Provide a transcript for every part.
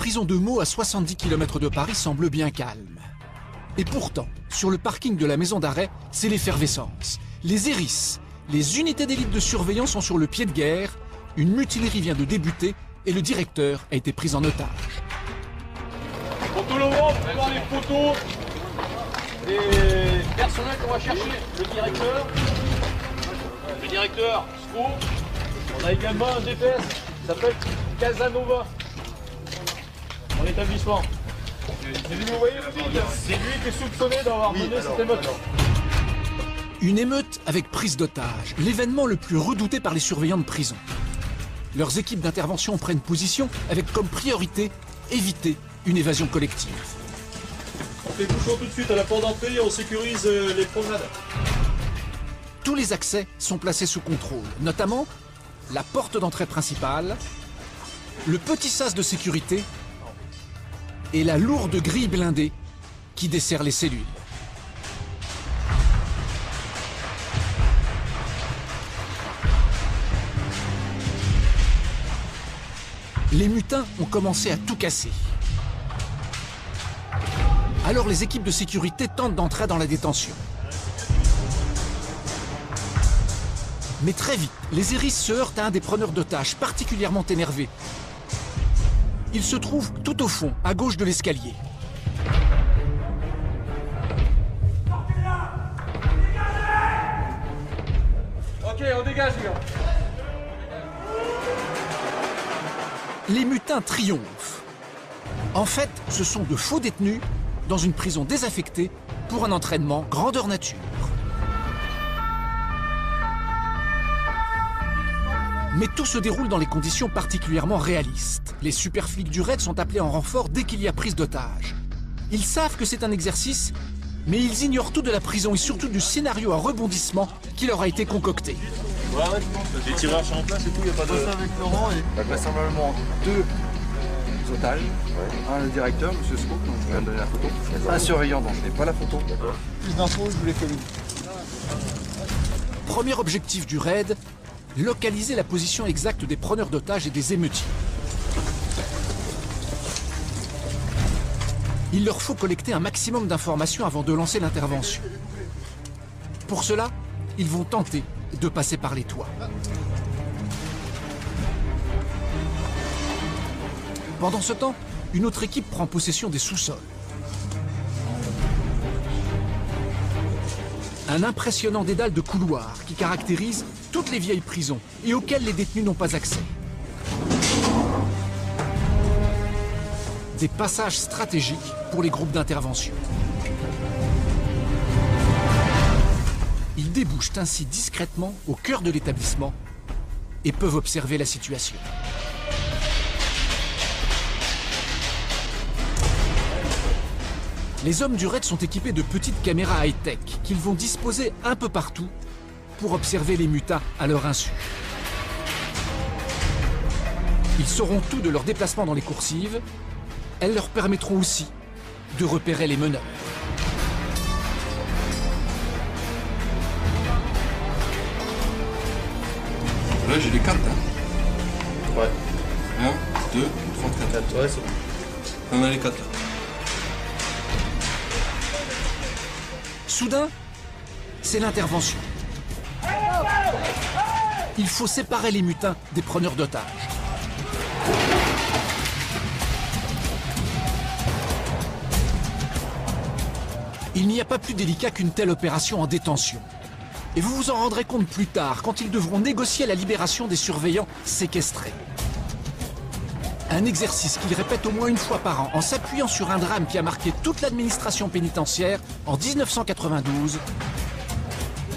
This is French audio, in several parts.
prison de Meaux, à 70 km de Paris, semble bien calme. Et pourtant, sur le parking de la maison d'arrêt, c'est l'effervescence. Les hérisses, les unités d'élite de surveillance sont sur le pied de guerre, une mutinerie vient de débuter et le directeur a été pris en otage. Pour tout le monde, vous allez voir les photos des personnels qu'on va chercher. Le directeur, SCO. On a également un DPS qui s'appelle Casanova. Dans l'établissement. Vous voyez le vide, c'est lui qui est soupçonné d'avoir mené cette émeute. Une émeute avec prise d'otage, l'événement le plus redouté par les surveillants de prison. Leurs équipes d'intervention prennent position avec comme priorité éviter une évasion collective. On fait bouchon tout de suite à la porte d'entrée et on sécurise les promenades. Tous les accès sont placés sous contrôle, notamment la porte d'entrée principale, le petit sas de sécurité et la lourde grille blindée qui dessert les cellules. Les mutins ont commencé à tout casser. Alors les équipes de sécurité tentent d'entrer dans la détention. Mais très vite, les hérisses se heurtent à un des preneurs d'otages particulièrement énervé. Il se trouve tout au fond, à gauche de l'escalier. Ok, on dégage, les gars. Les mutins triomphent. En fait, ce sont de faux détenus dans une prison désaffectée pour un entraînement grandeur nature. Mais tout se déroule dans des conditions particulièrement réalistes. Les super flics du raid sont appelés en renfort dès qu'il y a prise d'otage. Ils savent que c'est un exercice, mais ils ignorent tout de la prison et surtout du scénario à rebondissement qui leur a été concocté. Ouais, les tireurs sont en place et tout, il n'y a pas de... avec Laurent et vraisemblablement deux otages. Un, le directeur, M. Sco, dont je viens de donner la photo. Un surveillant dont je n'ai pas la photo. Plus d'infos, je vous les communique. Premier objectif du raid, localiser la position exacte des preneurs d'otages et des émeutiers. Il leur faut collecter un maximum d'informations avant de lancer l'intervention. Pour cela, ils vont tenter de passer par les toits. Pendant ce temps, une autre équipe prend possession des sous-sols. Un impressionnant dédale de couloirs qui caractérise toutes les vieilles prisons et auxquelles les détenus n'ont pas accès. Des passages stratégiques pour les groupes d'intervention. Ils débouchent ainsi discrètement au cœur de l'établissement et peuvent observer la situation. Les hommes du raid sont équipés de petites caméras high-tech qu'ils vont disposer un peu partout pour observer les mutas à leur insu. Ils sauront tout de leur déplacement dans les coursives. Elles leur permettront aussi de repérer les meneurs. Là, j'ai les 4. Hein. Ouais. 1, 2, 3, 4. Ouais, c'est bon. On a les 4 là. Soudain, c'est l'intervention. Il faut séparer les mutins des preneurs d'otages. Il n'y a pas plus délicat qu'une telle opération en détention. Et vous vous en rendrez compte plus tard, quand ils devront négocier la libération des surveillants séquestrés. Un exercice qu'ils répètent au moins une fois par an, en s'appuyant sur un drame qui a marqué toute l'administration pénitentiaire en 1992,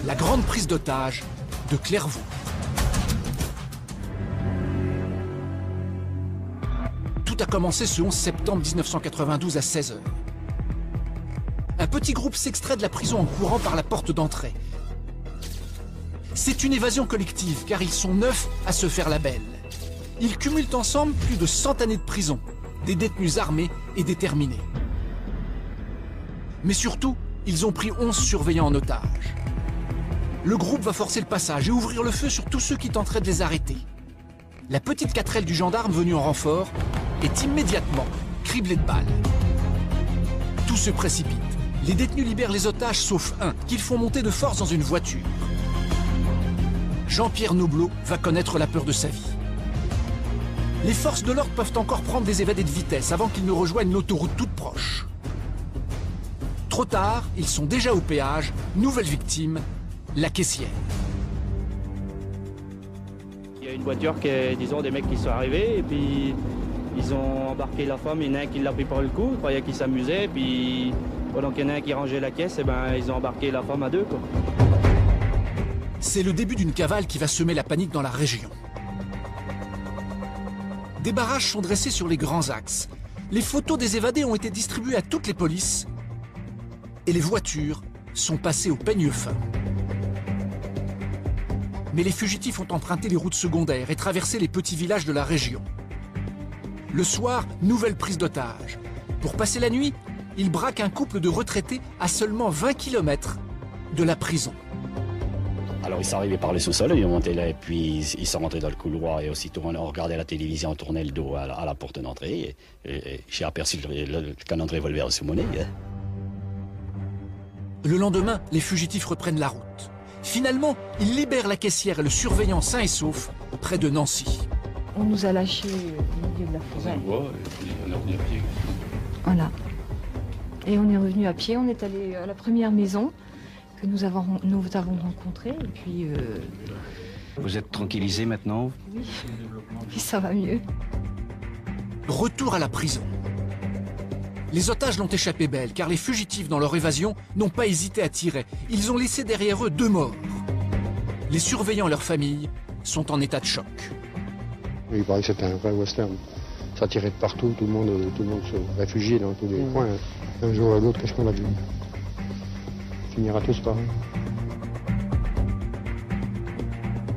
la grande prise d'otage de Clairvaux. Tout a commencé ce 11 septembre 1992 à 16 h. Un petit groupe s'extrait de la prison en courant par la porte d'entrée. C'est une évasion collective, car ils sont 9 à se faire la belle. Ils cumulent ensemble plus de 100 années de prison, des détenus armés et déterminés. Mais surtout, ils ont pris 11 surveillants en otage. Le groupe va forcer le passage et ouvrir le feu sur tous ceux qui tenteraient de les arrêter. la petite 4L du gendarme venu en renfort est immédiatement criblée de balles. Tout se précipite. Les détenus libèrent les otages sauf un, qu'ils font monter de force dans une voiture. Jean-Pierre Nobleau va connaître la peur de sa vie. Les forces de l'ordre peuvent encore prendre des évadés de vitesse avant qu'ils ne rejoignent l'autoroute toute proche. Trop tard, ils sont déjà au péage. Nouvelle victime, la caissière. Il y a une voiture disons, des mecs qui sont arrivés et puis ils ont embarqué la femme. Il y en a un qui l'a pris par le cou, il croyait qu'il s'amusait, puis pendant qu'il y en a un qui rangeait la caisse, et ben, ils ont embarqué la femme à deux, quoi. C'est le début d'une cavale qui va semer la panique dans la région. Des barrages sont dressés sur les grands axes. Les photos des évadés ont été distribuées à toutes les polices et les voitures sont passées au peigne fin. Mais les fugitifs ont emprunté les routes secondaires et traversé les petits villages de la région. Le soir, nouvelle prise d'otage. Pour passer la nuit, ils braquent un couple de retraités à seulement 20 km de la prison. Alors ils sont arrivés par le sous-sol, ils ont monté là et puis ils sont rentrés dans le couloir et aussitôt on regardait la télévision, on tournait le dos à la porte d'entrée et j'ai aperçu le canon de revolver sous mon nez. Le lendemain, les fugitifs reprennent la route. Finalement, ils libèrent la caissière et le surveillant sain et sauf près de Nancy. On nous a lâchés au milieu de la forêt. On est revenu à pied. Voilà. Et on est revenu à pied, on est allé à la première maison que nous avons rencontrée. Et puis. Vous êtes tranquillisé maintenant? Oui. Puis ça va mieux. Retour à la prison. Les otages l'ont échappé belle, car les fugitifs, dans leur évasion, n'ont pas hésité à tirer. Ils ont laissé derrière eux 2 morts. Les surveillants et leurs familles sont en état de choc. Il paraît que c'était un vrai western. Ça tirait de partout, tout le monde se réfugiait dans tous les coins. Un jour ou l'autre, qu'est-ce qu'on va dire? On finira tous pareil.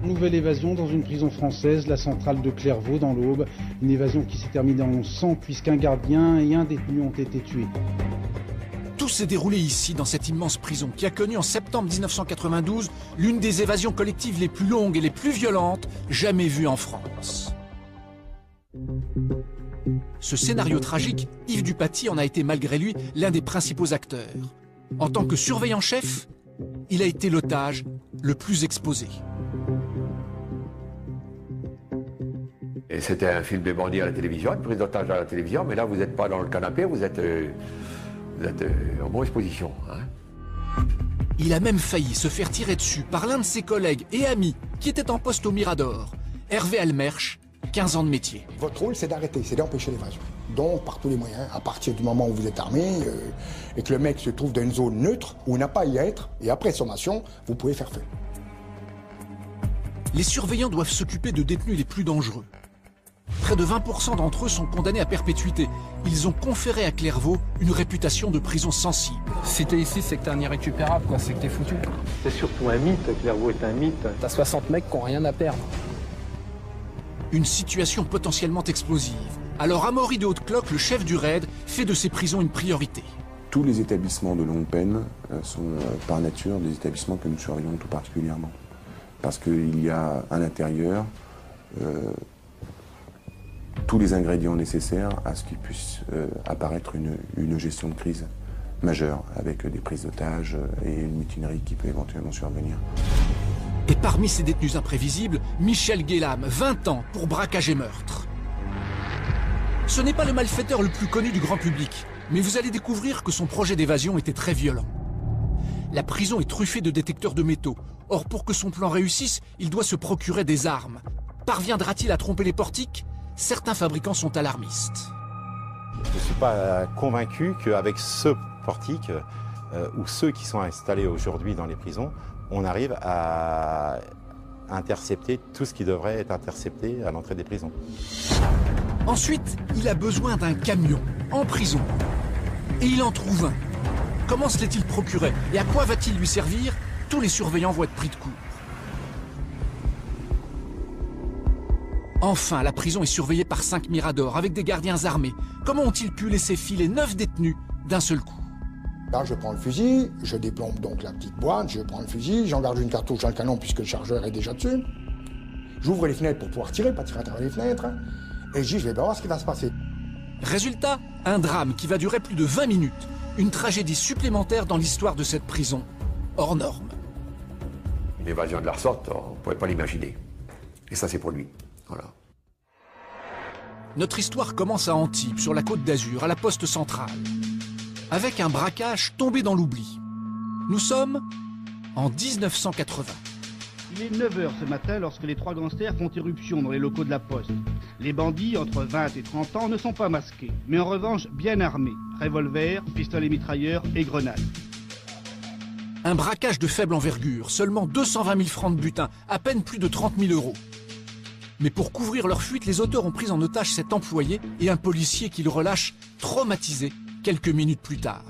Nouvelle évasion dans une prison française, la centrale de Clairvaux dans l'Aube. Une évasion qui s'est terminée en sang puisqu'un gardien et un détenu ont été tués. Tout s'est déroulé ici, dans cette immense prison, qui a connu en septembre 1992 l'une des évasions collectives les plus longues et les plus violentes jamais vues en France. Ce scénario tragique, Yves Dupaty en a été malgré lui l'un des principaux acteurs. En tant que surveillant-chef, il a été l'otage le plus exposé. Et c'était un film de bandits à la télévision, une prise d'otage à la télévision, mais là vous n'êtes pas dans le canapé, vous êtes en bonne exposition. Hein. Il a même failli se faire tirer dessus par l'un de ses collègues et amis qui était en poste au Mirador, Hervé Almersch, 15 ans de métier. Votre rôle, c'est d'arrêter, c'est d'empêcher l'évasion. Donc, par tous les moyens, à partir du moment où vous êtes armé et que le mec se trouve dans une zone neutre où il n'a pas à y être, et après sommation, vous pouvez faire feu. Les surveillants doivent s'occuper de détenus les plus dangereux. Près de 20% d'entre eux sont condamnés à perpétuité. Ils ont conféré à Clairvaux une réputation de prison sensible. Si t'es ici, c'est que t'es un irrécupérable, quoi. C'est que t'es foutu. C'est surtout un mythe, Clairvaux est un mythe. T'as 60 mecs qui n'ont rien à perdre. Une situation potentiellement explosive. Alors Amaury de Haute-Cloque, le chef du raid, fait de ces prisons une priorité. Tous les établissements de longue peine sont par nature des établissements que nous surveillons tout particulièrement. Parce qu'il y a à l'intérieur tous les ingrédients nécessaires à ce qu'il puisse apparaître une gestion de crise majeure, avec des prises d'otages et une mutinerie qui peut éventuellement survenir. Et parmi ces détenus imprévisibles, Michel Guélam, 20 ans pour braquage et meurtre. Ce n'est pas le malfaiteur le plus connu du grand public, mais vous allez découvrir que son projet d'évasion était très violent. La prison est truffée de détecteurs de métaux. Or, pour que son plan réussisse, il doit se procurer des armes. Parviendra-t-il à tromper les portiques? Certains fabricants sont alarmistes. Je ne suis pas convaincu qu'avec ce portique, ou ceux qui sont installés aujourd'hui dans les prisons, on arrive à intercepter tout ce qui devrait être intercepté à l'entrée des prisons. Ensuite, il a besoin d'un camion, en prison. Et il en trouve un. Comment se l'est-il procuré? Et à quoi va-t-il lui servir? Tous les surveillants vont être pris de court. Enfin, la prison est surveillée par 5 miradors, avec des gardiens armés. Comment ont-ils pu laisser filer 9 détenus d'un seul coup? Là, je prends le fusil, je déplombe donc la petite boîte, je prends le fusil, j'engage une cartouche dans le canon puisque le chargeur est déjà dessus. J'ouvre les fenêtres pour pouvoir tirer, pas tirer à travers les fenêtres. Et je dis, je vais voir ce qui va se passer. Résultat, un drame qui va durer plus de 20 minutes. Une tragédie supplémentaire dans l'histoire de cette prison, hors norme. Une évasion de la sorte, on ne pouvait pas l'imaginer. Et ça, c'est pour lui. Voilà. Notre histoire commence à Antibes, sur la côte d'Azur, à la poste centrale, avec un braquage tombé dans l'oubli. Nous sommes en 1980. Il est 9h ce matin lorsque les trois gangsters font irruption dans les locaux de la Poste. Les bandits, entre 20 et 30 ans, ne sont pas masqués, mais en revanche bien armés. Revolvers, pistolets mitrailleurs et grenades. Un braquage de faible envergure, seulement 220 000 francs de butin, à peine plus de 30 000 euros. Mais pour couvrir leur fuite, les auteurs ont pris en otage cet employé et un policier qu'ils relâchent, traumatisés, quelques minutes plus tard.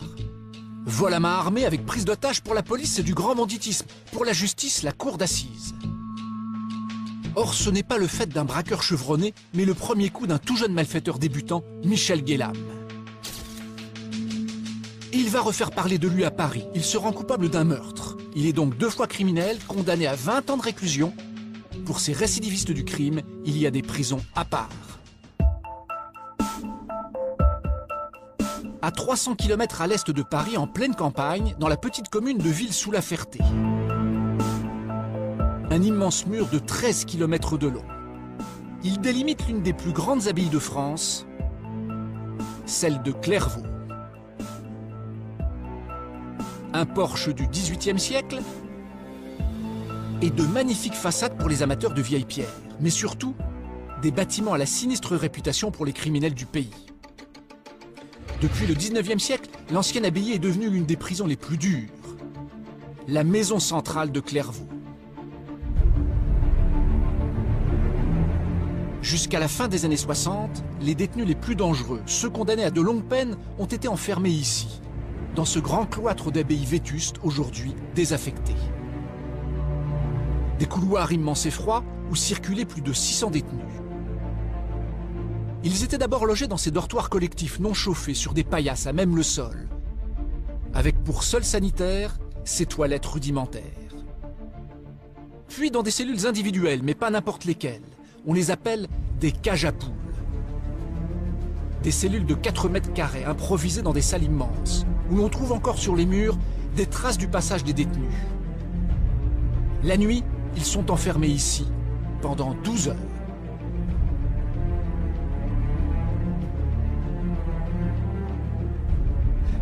Vol à main armée avec prise d'otage pour la police, c'est du grand banditisme. Pour la justice, la cour d'assises. Or, ce n'est pas le fait d'un braqueur chevronné, mais le premier coup d'un tout jeune malfaiteur débutant, Michel Guélam. Il va refaire parler de lui à Paris. Il se rend coupable d'un meurtre. Il est donc 2 fois criminel, condamné à 20 ans de réclusion. Pour ces récidivistes du crime, il y a des prisons à part. À 300 km à l'est de Paris, en pleine campagne, dans la petite commune de Ville-sous-la-Ferté. Un immense mur de 13 km de long. Il délimite l'une des plus grandes abbayes de France, celle de Clairvaux. Un porche du XVIIIe siècle et de magnifiques façades pour les amateurs de vieilles pierres, mais surtout des bâtiments à la sinistre réputation pour les criminels du pays. Depuis le XIXe siècle, l'ancienne abbaye est devenue l'une des prisons les plus dures, la maison centrale de Clairvaux. Jusqu'à la fin des années 60, les détenus les plus dangereux, ceux condamnés à de longues peines, ont été enfermés ici, dans ce grand cloître d'abbaye vétuste, aujourd'hui désaffecté. Des couloirs immenses et froids où circulaient plus de 600 détenus. Ils étaient d'abord logés dans ces dortoirs collectifs non chauffés sur des paillasses à même le sol, avec pour seul sanitaire ces toilettes rudimentaires. Puis dans des cellules individuelles, mais pas n'importe lesquelles, on les appelle des cages à poules. Des cellules de 4 mètres carrés improvisées dans des salles immenses, où l'on trouve encore sur les murs des traces du passage des détenus. La nuit, ils sont enfermés ici pendant 12 heures.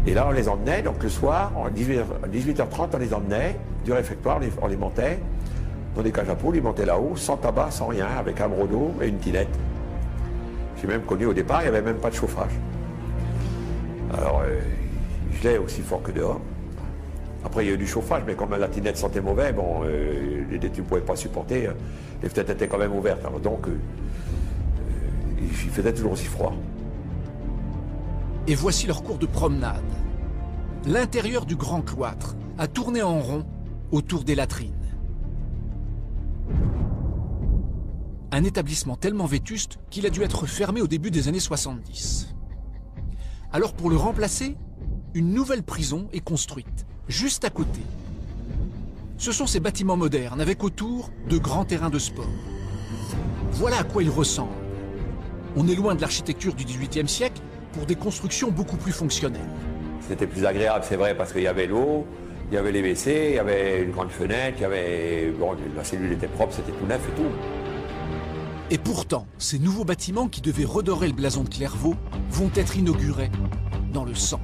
Et là, on les emmenait, donc le soir, à 18h30, on les emmenait du réfectoire, on les montait dans des cages à poules, ils montaient là-haut, sans tabac, sans rien, avec un broc d'eau et une tinette. J'ai même connu au départ, il n'y avait même pas de chauffage. Alors, je gelait aussi fort que dehors. Après, il y a eu du chauffage, mais comme la tinette sentait mauvais, bon, les détenus ne pouvaient pas supporter, les fenêtres étaient quand même ouvertes, alors donc, il faisait toujours aussi froid. Et voici leur cours de promenade. L'intérieur du grand cloître a tourné en rond autour des latrines. Un établissement tellement vétuste qu'il a dû être fermé au début des années 70. Alors pour le remplacer, une nouvelle prison est construite, juste à côté. Ce sont ces bâtiments modernes avec autour de grands terrains de sport. Voilà à quoi ils ressemblent. On est loin de l'architecture du XVIIIe siècle, pour des constructions beaucoup plus fonctionnelles. C'était plus agréable, c'est vrai, parce qu'il y avait l'eau, il y avait les WC, il y avait une grande fenêtre, il y avait... Bon, la cellule était propre, c'était tout neuf et tout. Et pourtant, ces nouveaux bâtiments qui devaient redorer le blason de Clairvaux vont être inaugurés dans le sang.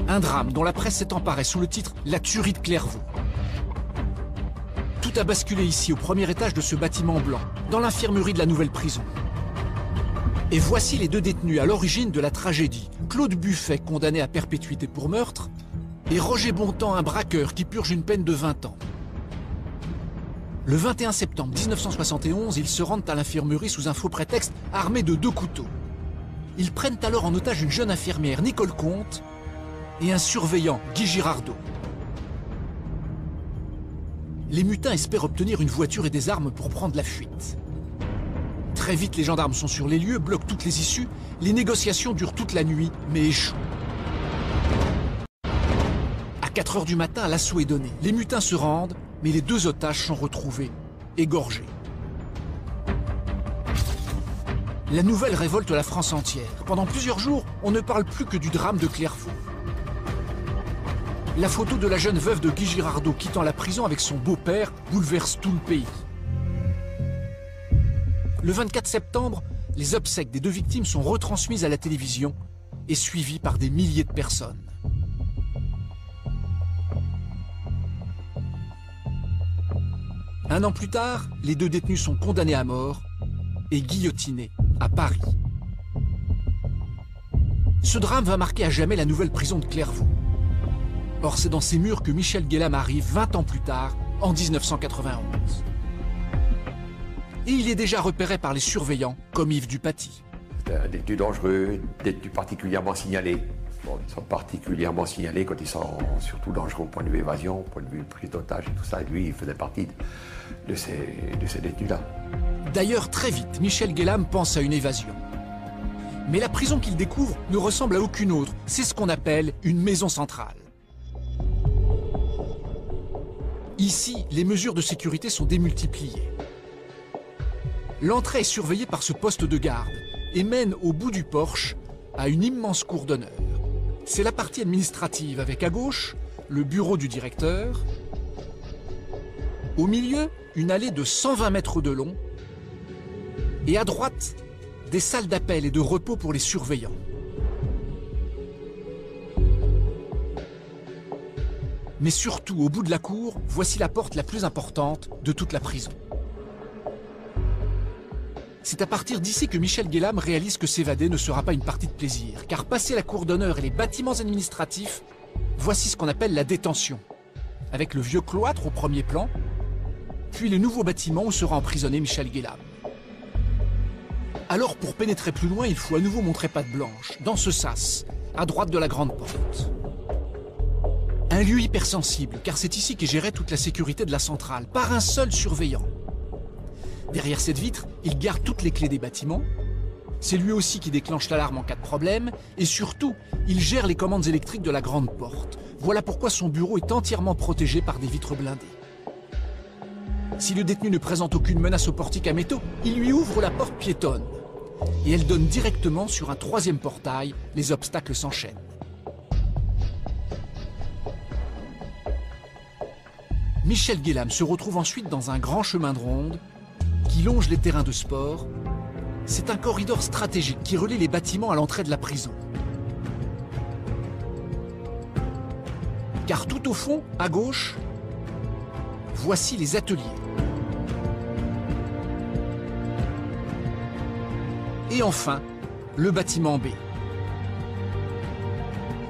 Un drame dont la presse s'est emparée sous le titre « La tuerie de Clairvaux ». Tout a basculé ici, au premier étage de ce bâtiment blanc, dans l'infirmerie de la nouvelle prison. Et voici les 2 détenus à l'origine de la tragédie. Claude Buffet, condamné à perpétuité pour meurtre, et Roger Bontemps, un braqueur qui purge une peine de 20 ans. Le 21 septembre 1971, ils se rendent à l'infirmerie sous un faux prétexte, armés de 2 couteaux. Ils prennent alors en otage une jeune infirmière, Nicole Comte, et un surveillant, Guy Girardot. Les mutins espèrent obtenir une voiture et des armes pour prendre la fuite. Très vite, les gendarmes sont sur les lieux, bloquent toutes les issues. Les négociations durent toute la nuit, mais échouent. À 4 h du matin, l'assaut est donné. Les mutins se rendent, mais les 2 otages sont retrouvés égorgés. La nouvelle révolte la France entière. Pendant plusieurs jours, on ne parle plus que du drame de Clairvaux. La photo de la jeune veuve de Guy Girardot quittant la prison avec son beau-père bouleverse tout le pays. Le 24 septembre, les obsèques des deux victimes sont retransmises à la télévision et suivies par des milliers de personnes. Un an plus tard, les deux détenus sont condamnés à mort et guillotinés à Paris. Ce drame va marquer à jamais la nouvelle prison de Clairvaux. Or, c'est dans ces murs que Michel Guélam arrive 20 ans plus tard, en 1991. Et il est déjà repéré par les surveillants, comme Yves Dupaty. C'est un détenu dangereux, détenu particulièrement signalé. Bon, ils sont particulièrement signalés quand ils sont surtout dangereux au point de vue évasion, au point de vue prise d'otage et tout ça. Et lui, il faisait partie de ces détenus-là. D'ailleurs, très vite, Michel Guélam pense à une évasion. Mais la prison qu'il découvre ne ressemble à aucune autre. C'est ce qu'on appelle une maison centrale. Ici, les mesures de sécurité sont démultipliées. L'entrée est surveillée par ce poste de garde et mène au bout du porche à une immense cour d'honneur. C'est la partie administrative avec à gauche le bureau du directeur. Au milieu, une allée de 120 mètres de long et à droite, des salles d'appel et de repos pour les surveillants. Mais surtout, au bout de la cour, voici la porte la plus importante de toute la prison. C'est à partir d'ici que Michel Guélam réalise que s'évader ne sera pas une partie de plaisir, car passer la cour d'honneur et les bâtiments administratifs, voici ce qu'on appelle la détention, avec le vieux cloître au premier plan, puis le nouveau bâtiment où sera emprisonné Michel Guélam. Alors, pour pénétrer plus loin, il faut à nouveau montrer patte blanche, dans ce sas, à droite de la grande porte. Un lieu hypersensible, car c'est ici qu'est gérée toute la sécurité de la centrale, par un seul surveillant. Derrière cette vitre, il garde toutes les clés des bâtiments. C'est lui aussi qui déclenche l'alarme en cas de problème. Et surtout, il gère les commandes électriques de la grande porte. Voilà pourquoi son bureau est entièrement protégé par des vitres blindées. Si le détenu ne présente aucune menace au portique à métaux, il lui ouvre la porte piétonne. Et elle donne directement sur un troisième portail. Les obstacles s'enchaînent. Michel Guélam se retrouve ensuite dans un grand chemin de ronde qui longe les terrains de sport. C'est un corridor stratégique qui relie les bâtiments à l'entrée de la prison. Car tout au fond, à gauche, voici les ateliers. Et enfin, le bâtiment B.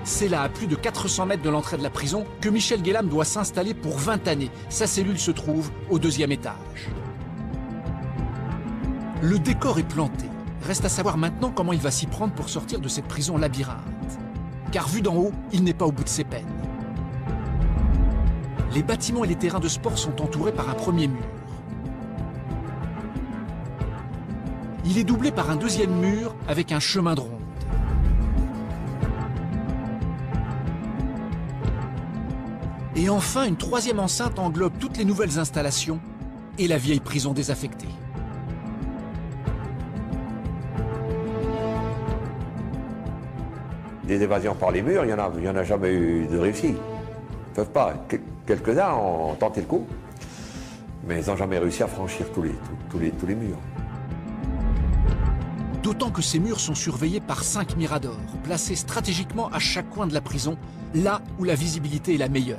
C'est là, à plus de 400 mètres de l'entrée de la prison, que Michel Guélam doit s'installer pour 20 années. Sa cellule se trouve au 2e étage. Le décor est planté. Reste à savoir maintenant comment il va s'y prendre pour sortir de cette prison labyrinthe. Car vu d'en haut, il n'est pas au bout de ses peines. Les bâtiments et les terrains de sport sont entourés par un premier mur. Il est doublé par un deuxième mur avec un chemin de ronde. Et enfin, une troisième enceinte englobe toutes les nouvelles installations et la vieille prison désaffectée. Des évasions par les murs, il n'y en a jamais eu de réussi. Ils ne peuvent pas. Quelques-uns ont tenté le coup, mais ils n'ont jamais réussi à franchir tous les murs. D'autant que ces murs sont surveillés par 5 miradors, placés stratégiquement à chaque coin de la prison, là où la visibilité est la meilleure.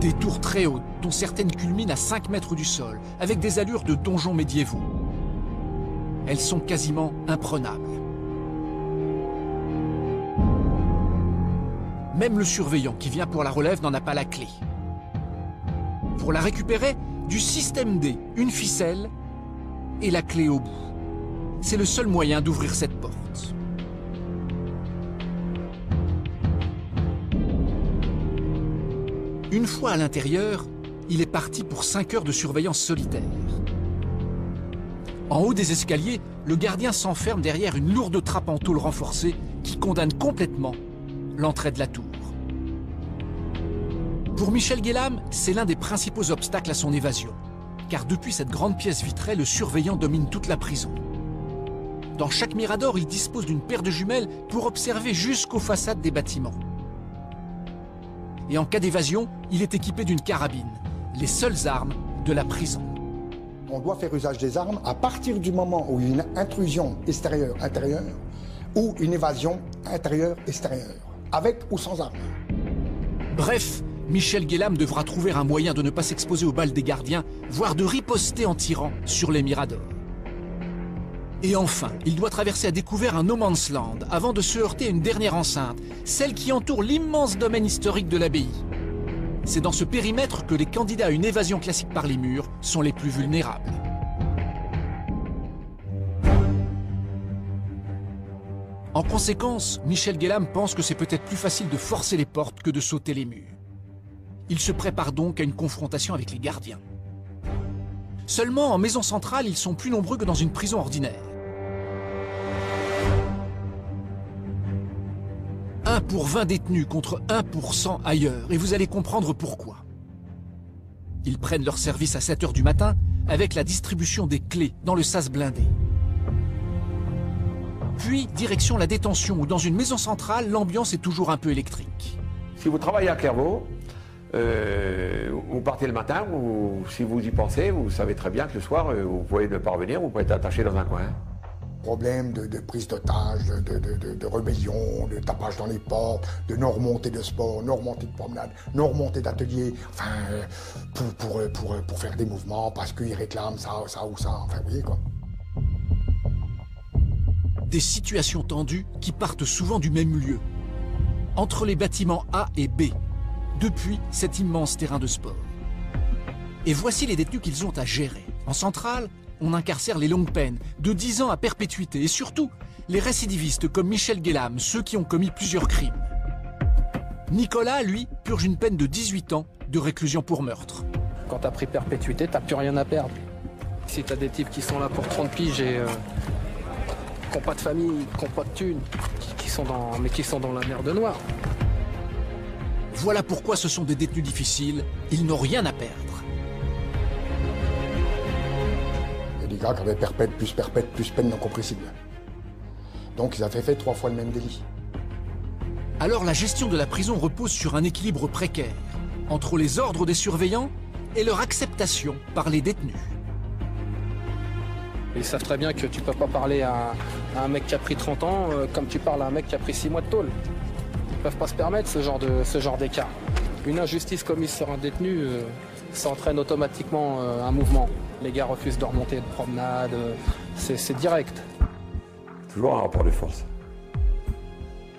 Des tours très hautes, dont certaines culminent à 5 mètres du sol, avec des allures de donjons médiévaux. Elles sont quasiment imprenables. Même le surveillant qui vient pour la relève n'en a pas la clé. Pour la récupérer, du système D, une ficelle et la clé au bout. C'est le seul moyen d'ouvrir cette porte. Une fois à l'intérieur, il est parti pour 5 heures de surveillance solitaire. En haut des escaliers, le gardien s'enferme derrière une lourde trappe en tôle renforcée qui condamne complètement l'entrée de la tour. Pour Michel Guélam, c'est l'un des principaux obstacles à son évasion. Car depuis cette grande pièce vitrée, le surveillant domine toute la prison. Dans chaque mirador, il dispose d'une paire de jumelles pour observer jusqu'aux façades des bâtiments. Et en cas d'évasion, il est équipé d'une carabine, les seules armes de la prison. On doit faire usage des armes à partir du moment où il y a une intrusion extérieure-intérieure ou une évasion intérieure-extérieure, avec ou sans armes. Bref, Michel Guélam devra trouver un moyen de ne pas s'exposer aux balles des gardiens, voire de riposter en tirant sur les miradors. Et enfin, il doit traverser à découvert un no man's land avant de se heurter à une dernière enceinte, celle qui entoure l'immense domaine historique de l'abbaye. C'est dans ce périmètre que les candidats à une évasion classique par les murs sont les plus vulnérables. En conséquence, Michel Guélam pense que c'est peut-être plus facile de forcer les portes que de sauter les murs. Il se prépare donc à une confrontation avec les gardiens. Seulement, en maison centrale, ils sont plus nombreux que dans une prison ordinaire. 1 pour 20 détenus contre 1 pour 100 ailleurs, et vous allez comprendre pourquoi. Ils prennent leur service à 7 h du matin avec la distribution des clés dans le sas blindé. Puis, direction la détention, où dans une maison centrale, l'ambiance est toujours un peu électrique. Si vous travaillez à Clairvaux, vous partez le matin, ou si vous y pensez, vous savez très bien que le soir, vous pouvez ne pas revenir, vous pouvez être attaché dans un coin. Problème de prise d'otage, de rébellion, de tapage dans les portes, de non-remontée de sport, non-remontée de promenade, non-remontée d'atelier, enfin, pour faire des mouvements, parce qu'ils réclament ça ou ça, enfin, vous voyez quoi. Des situations tendues qui partent souvent du même lieu, entre les bâtiments A et B, depuis cet immense terrain de sport. Et voici les détenus qu'ils ont à gérer. En centrale, on incarcère les longues peines, de 10 ans à perpétuité, et surtout, les récidivistes comme Michel Guélam, ceux qui ont commis plusieurs crimes. Nicolas, lui, purge une peine de 18 ans de réclusion pour meurtre. Quand t'as pris perpétuité, t'as plus rien à perdre. Si t'as des types qui sont là pour 30 piges et qui n'ont pas de famille, qui n'ont pas de thunes, qui sont dans la merde noire. Voilà pourquoi ce sont des détenus difficiles, ils n'ont rien à perdre. Il y a des gars qui avaient perpète, plus peine non compressible. Donc ils avaient fait 3 fois le même délit. Alors la gestion de la prison repose sur un équilibre précaire, entre les ordres des surveillants et leur acceptation par les détenus. Ils savent très bien que tu peux pas parler à un mec qui a pris 30 ans comme tu parles à un mec qui a pris 6 mois de tôle. Ils ne peuvent pas se permettre ce genre d'écart. Une injustice commise sur un détenu, ça entraîne automatiquement un mouvement. Les gars refusent de remonter de promenade, c'est direct. Toujours un rapport de force.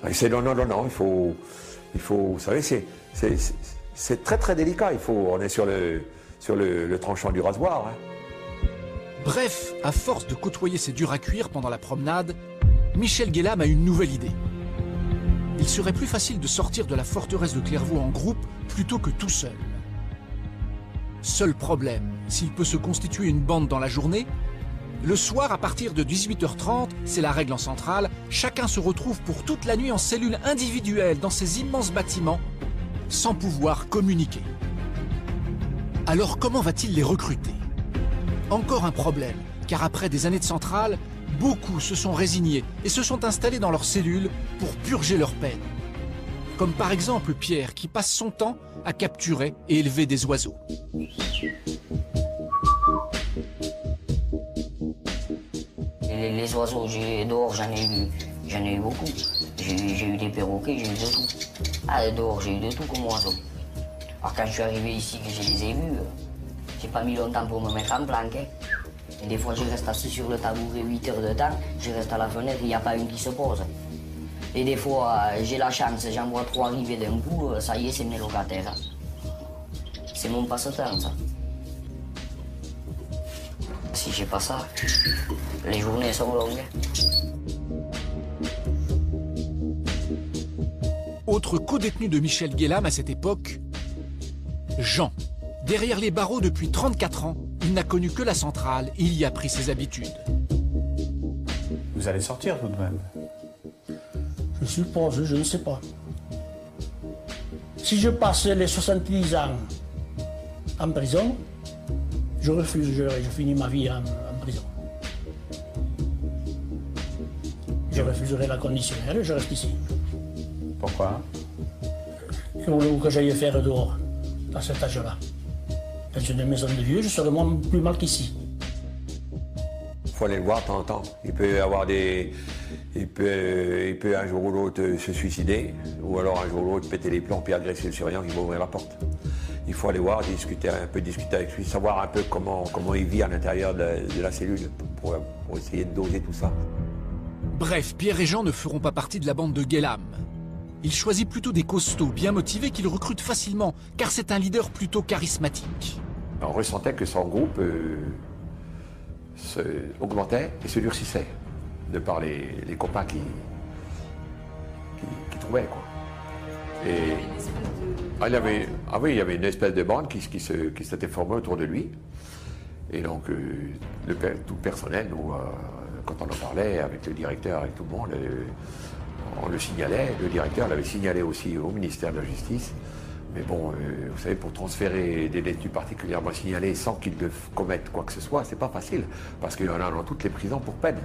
Et c'est non, il faut, vous savez, c'est très très délicat. On est sur le tranchant du rasoir. Hein. Bref, à force de côtoyer ces durs à cuire pendant la promenade, Michel Guélam a une nouvelle idée. Il serait plus facile de sortir de la forteresse de Clairvaux en groupe plutôt que tout seul. Seul problème, s'il peut se constituer une bande dans la journée, le soir à partir de 18 h 30, c'est la règle en centrale, chacun se retrouve pour toute la nuit en cellule individuelle dans ces immenses bâtiments, sans pouvoir communiquer. Alors comment va-t-il les recruter? Encore un problème, car après des années de centrale, beaucoup se sont résignés et se sont installés dans leurs cellules pour purger leur peine. Comme par exemple Pierre qui passe son temps à capturer et élever des oiseaux. Les oiseaux dehors, j'en ai eu beaucoup. J'ai eu des perroquets, j'ai eu de tout. Ah, dehors, j'ai eu de tout comme oiseaux. Alors quand je suis arrivé ici, que je les ai vus, j'ai pas mis longtemps pour me mettre en planque. Et des fois, je reste assis sur le tabouret 8 heures de temps, je reste à la fenêtre, il n'y a pas une qui se pose. Et des fois, j'ai la chance, j'en vois 3 arriver d'un coup, ça y est, c'est mes locataires. C'est mon passe-temps, ça. Si j'ai pas ça, les journées sont longues. Autre co-détenu de Michel Guélam à cette époque, Jean. Derrière les barreaux depuis 34 ans, il n'a connu que la centrale et il y a pris ses habitudes. Vous allez sortir tout de même? Je suppose, je ne sais pas. Si je passe les 70 ans en prison, je refuserai, je finis ma vie en prison. Je refuserai la conditionnelle et je reste ici. Pourquoi? Ou que j'aille faire dehors, à cet âge-là. Dans une maison de vieux, je serai moins plus mal qu'ici. Il faut aller le voir de temps en temps. Il peut avoir des... Il peut un jour ou l'autre se suicider, ou alors un jour ou l'autre péter les plombs puis agresser le surveillant qui va ouvrir la porte. Il faut aller voir, discuter avec lui, savoir un peu comment il vit à l'intérieur de la cellule pour essayer de doser tout ça. Bref, Pierre et Jean ne feront pas partie de la bande de Guélam. Il choisit plutôt des costauds bien motivés qu'il recrute facilement, car c'est un leader plutôt charismatique. On ressentait que son groupe augmentait et se durcissait, de par les copains qui trouvaient, quoi. Et il y avait une espèce de bande qui s'était formée autour de lui. Et donc, tout le personnel, nous, quand on en parlait avec le directeur, avec tout le monde, on le signalait. Le directeur l'avait signalé aussi au ministère de la Justice. Mais bon, vous savez, pour transférer des détenus particulièrement signalés sans qu'ils commettent quoi que ce soit, c'est pas facile. Parce qu'il y en a dans toutes les prisons pour peine.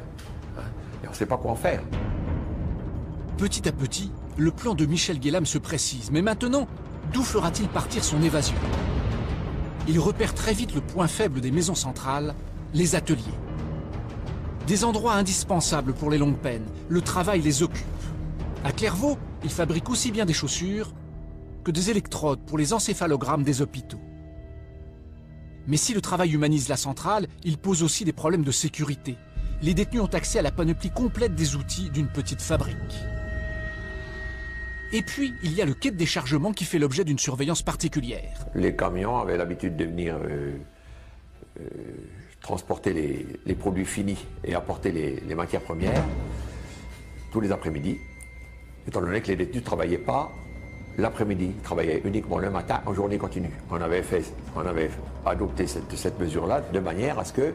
Hein, et on ne sait pas quoi en faire. Petit à petit, le plan de Michel Guélam se précise. Mais maintenant, d'où fera-t-il partir son évasion? Il repère très vite le point faible des maisons centrales, les ateliers. Des endroits indispensables pour les longues peines, le travail les occupe. À Clairvaux, il fabrique aussi bien des chaussures que des électrodes pour les encéphalogrammes des hôpitaux. Mais si le travail humanise la centrale, il pose aussi des problèmes de sécurité. Les détenus ont accès à la panoplie complète des outils d'une petite fabrique. Et puis, il y a le quai de déchargement qui fait l'objet d'une surveillance particulière. Les camions avaient l'habitude de venir transporter les produits finis et apporter les matières premières tous les après-midi, étant donné que les détenus ne travaillaient pas l'après-midi, ils travaillaient uniquement le matin en journée continue. On avait adopté cette mesure-là de manière à ce que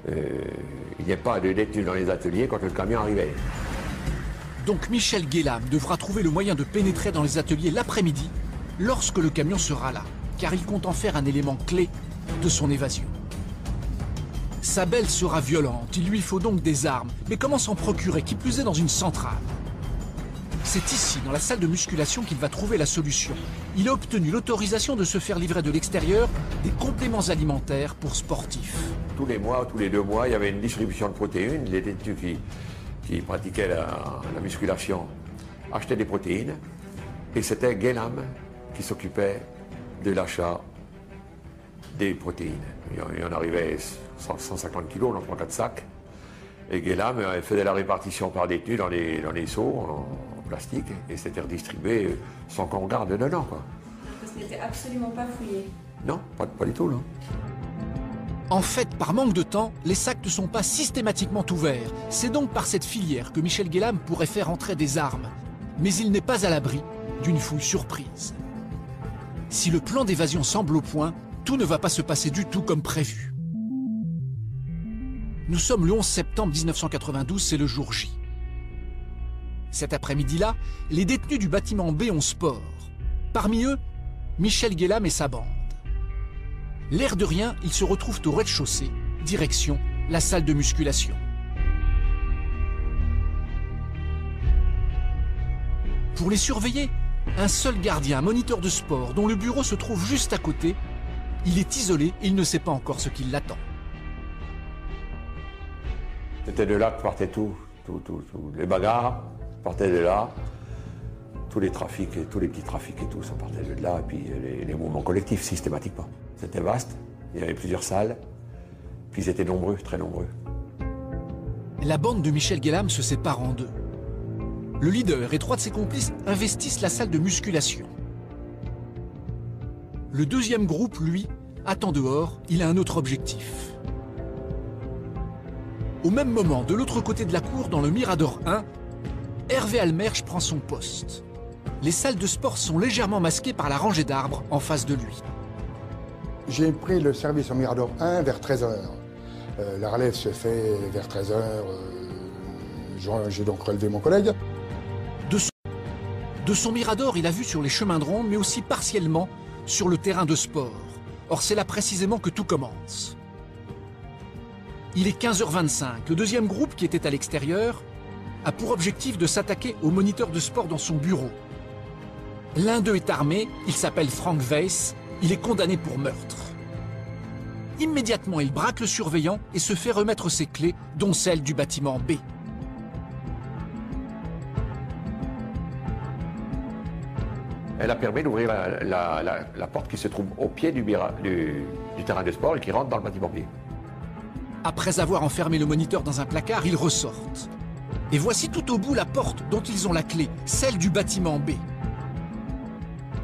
il n'y ait pas de détenus dans les ateliers quand le camion arrivait. Donc Michel Guélam devra trouver le moyen de pénétrer dans les ateliers l'après-midi lorsque le camion sera là, car il compte en faire un élément clé de son évasion. Sa belle sera violente, il lui faut donc des armes, mais comment s'en procurer, qui plus est dans une centrale? C'est ici, dans la salle de musculation, qu'il va trouver la solution. Il a obtenu l'autorisation de se faire livrer de l'extérieur des compléments alimentaires pour sportifs. Tous les mois, tous les 2 mois, il y avait une distribution de protéines. Les détenus qui pratiquaient la musculation achetaient des protéines. Et c'était Guélam qui s'occupait de l'achat des protéines. Il en arrivait 150 kilos dans 3-4 sacs. Et Guélam faisait la répartition par détenus dans les seaux en plastique et c'était redistribué sans qu'on regarde dedans, quoi. Parce qu'il n'était absolument pas fouillé. Non, pas du tout, non. En fait, par manque de temps, les sacs ne sont pas systématiquement ouverts. C'est donc par cette filière que Michel Guélam pourrait faire entrer des armes. Mais il n'est pas à l'abri d'une fouille surprise. Si le plan d'évasion semble au point, tout ne va pas se passer du tout comme prévu. Nous sommes le 11 septembre 1992, c'est le jour J. Cet après-midi-là, les détenus du bâtiment B ont sport. Parmi eux, Michel Guélam et sa bande. L'air de rien, ils se retrouvent au rez-de-chaussée, direction la salle de musculation. Pour les surveiller, un seul gardien, un moniteur de sport, dont le bureau se trouve juste à côté, il est isolé et il ne sait pas encore ce qui l'attend. C'était de là que partaient tous les bagarres, partaient de là. Tous les trafics, tous les petits trafics et tout, ça partait de là. Et puis les mouvements collectifs, systématiquement. C'était vaste, il y avait plusieurs salles, puis ils étaient nombreux, très nombreux. La bande de Michel Guélam se sépare en deux. Le leader et 3 de ses complices investissent la salle de musculation. Le deuxième groupe, lui, attend dehors, il a un autre objectif. Au même moment, de l'autre côté de la cour, dans le Mirador 1, Hervé Almersch prend son poste. Les salles de sport sont légèrement masquées par la rangée d'arbres en face de lui. J'ai pris le service au Mirador 1 vers 13h. La relève se fait vers 13h. J'ai donc relevé mon collègue. De De son mirador, il a vu sur les chemins de ronde, mais aussi partiellement sur le terrain de sport. Or, c'est là précisément que tout commence. Il est 15h25. Le deuxième groupe, qui était à l'extérieur, a pour objectif de s'attaquer au moniteur de sport dans son bureau. L'un d'eux est armé, il s'appelle Frank Weiss, il est condamné pour meurtre. Immédiatement, il braque le surveillant et se fait remettre ses clés, dont celle du bâtiment B. Elle a permis d'ouvrir la porte qui se trouve au pied du terrain de sport et qui rentre dans le bâtiment B. Après avoir enfermé le moniteur dans un placard, ils ressortent. Et voici tout au bout la porte dont ils ont la clé, celle du bâtiment B.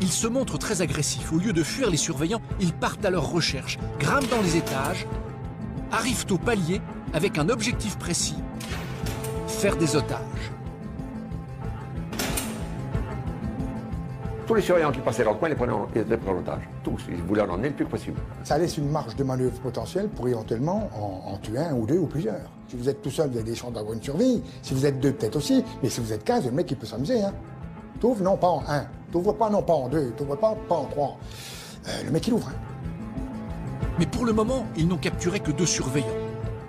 Ils se montrent très agressifs. Au lieu de fuir les surveillants, ils partent à leur recherche, grimpent dans les étages, arrivent au palier avec un objectif précis, faire des otages. Tous les surveillants qui passaient dans le coin les prenaient en otage. Tous, ils voulaient en emmener le plus possible. Ça laisse une marge de manœuvre potentielle pour éventuellement en tuer un ou deux ou plusieurs. Si vous êtes tout seul, vous avez des chances d'avoir une survie. Si vous êtes deux, peut-être aussi. Mais si vous êtes 15, le mec, il peut s'amuser. Hein. T'ouvres, non pas en 1. T'ouvres pas, non pas en 2. T'ouvres pas en 3. Le mec, il ouvre. Hein. Mais pour le moment, ils n'ont capturé que 2 surveillants.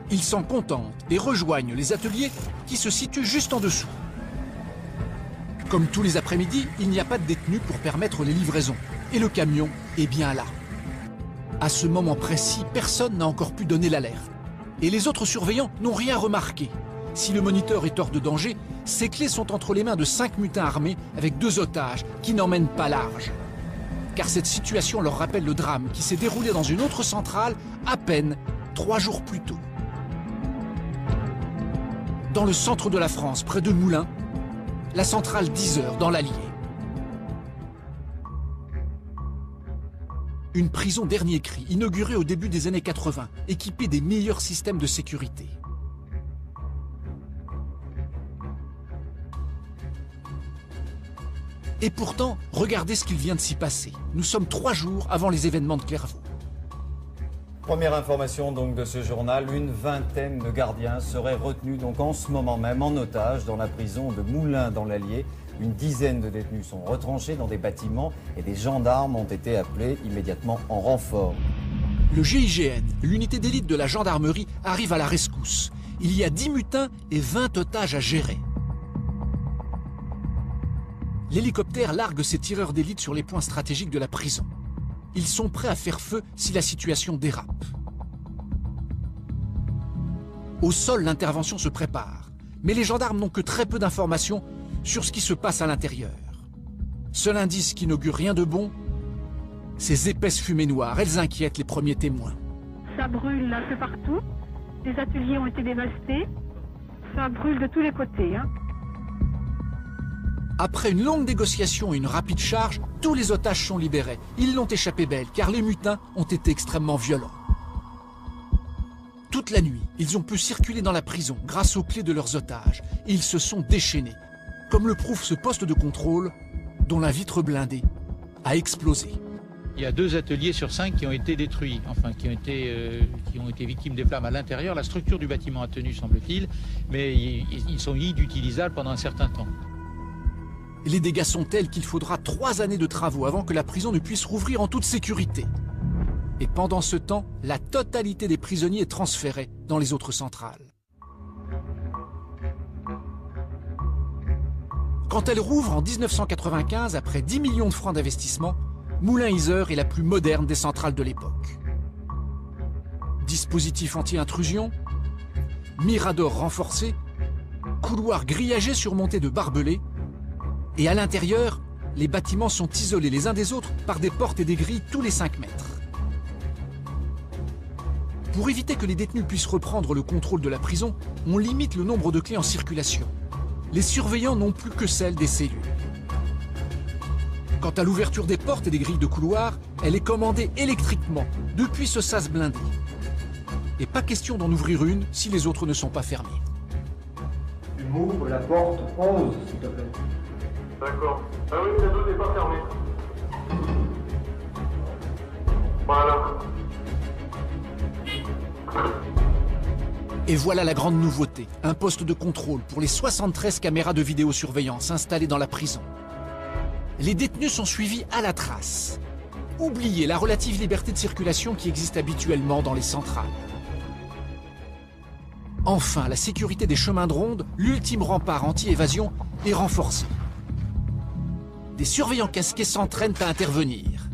Ils s'en contentent et rejoignent les ateliers qui se situent juste en dessous. Comme tous les après-midi, il n'y a pas de détenus pour permettre les livraisons. Et le camion est bien là. À ce moment précis, personne n'a encore pu donner l'alerte. Et les autres surveillants n'ont rien remarqué. Si le moniteur est hors de danger, ses clés sont entre les mains de 5 mutins armés avec 2 otages qui n'emmènent pas large. Car cette situation leur rappelle le drame qui s'est déroulé dans une autre centrale à peine 3 jours plus tôt. Dans le centre de la France, près de Moulins, la centrale 10 heures dans l'Allier. Une prison dernier cri, inaugurée au début des années 80, équipée des meilleurs systèmes de sécurité. Et pourtant, regardez ce qu'il vient de s'y passer. Nous sommes 3 jours avant les événements de Clairvaux. Première information donc de ce journal, une vingtaine de gardiens seraient retenus donc en ce moment même en otage dans la prison de Moulins dans l'Allier. Une dizaine de détenus sont retranchés dans des bâtiments et des gendarmes ont été appelés immédiatement en renfort. Le GIGN, l'unité d'élite de la gendarmerie, arrive à la rescousse. Il y a 10 mutins et 20 otages à gérer. L'hélicoptère largue ses tireurs d'élite sur les points stratégiques de la prison. Ils sont prêts à faire feu si la situation dérape. Au sol, l'intervention se prépare. Mais les gendarmes n'ont que très peu d'informations sur ce qui se passe à l'intérieur. Seul indice qui n'augure rien de bon, ces épaisses fumées noires, elles inquiètent les premiers témoins. Ça brûle un peu partout. Les ateliers ont été dévastés. Ça brûle de tous les côtés. Hein. Après une longue négociation et une rapide charge, tous les otages sont libérés. Ils l'ont échappé belle, car les mutins ont été extrêmement violents. Toute la nuit, ils ont pu circuler dans la prison grâce aux clés de leurs otages. Ils se sont déchaînés, comme le prouve ce poste de contrôle dont la vitre blindée a explosé. Il y a 2 ateliers sur 5 qui ont été détruits, enfin qui ont été victimes des flammes à l'intérieur. La structure du bâtiment a tenu, semble-t-il, mais ils sont inutilisables pendant un certain temps. Les dégâts sont tels qu'il faudra 3 années de travaux avant que la prison ne puisse rouvrir en toute sécurité. Et pendant ce temps, la totalité des prisonniers est transférée dans les autres centrales. Quand elle rouvre en 1995, après 10 millions de francs d'investissement, Moulins-Yzeure est la plus moderne des centrales de l'époque. Dispositif anti-intrusion, mirador renforcé, couloirs grillagés surmontés de barbelés, et à l'intérieur, les bâtiments sont isolés les uns des autres par des portes et des grilles tous les 5 mètres. Pour éviter que les détenus puissent reprendre le contrôle de la prison, on limite le nombre de clés en circulation. Les surveillants n'ont plus que celles des cellules. Quant à l'ouverture des portes et des grilles de couloir, elle est commandée électriquement depuis ce sas blindé. Et pas question d'en ouvrir une si les autres ne sont pas fermées. Tu m'ouvres la porte 11, s'il te plaît. D'accord. Ah oui, le cadeau n'est pas fermé. Voilà. Et voilà la grande nouveauté, un poste de contrôle pour les 73 caméras de vidéosurveillance installées dans la prison. les détenus sont suivis à la trace. Oubliez la relative liberté de circulation qui existe habituellement dans les centrales. Enfin, la sécurité des chemins de ronde, l'ultime rempart anti-évasion, est renforcée. Des surveillants casqués s'entraînent à intervenir.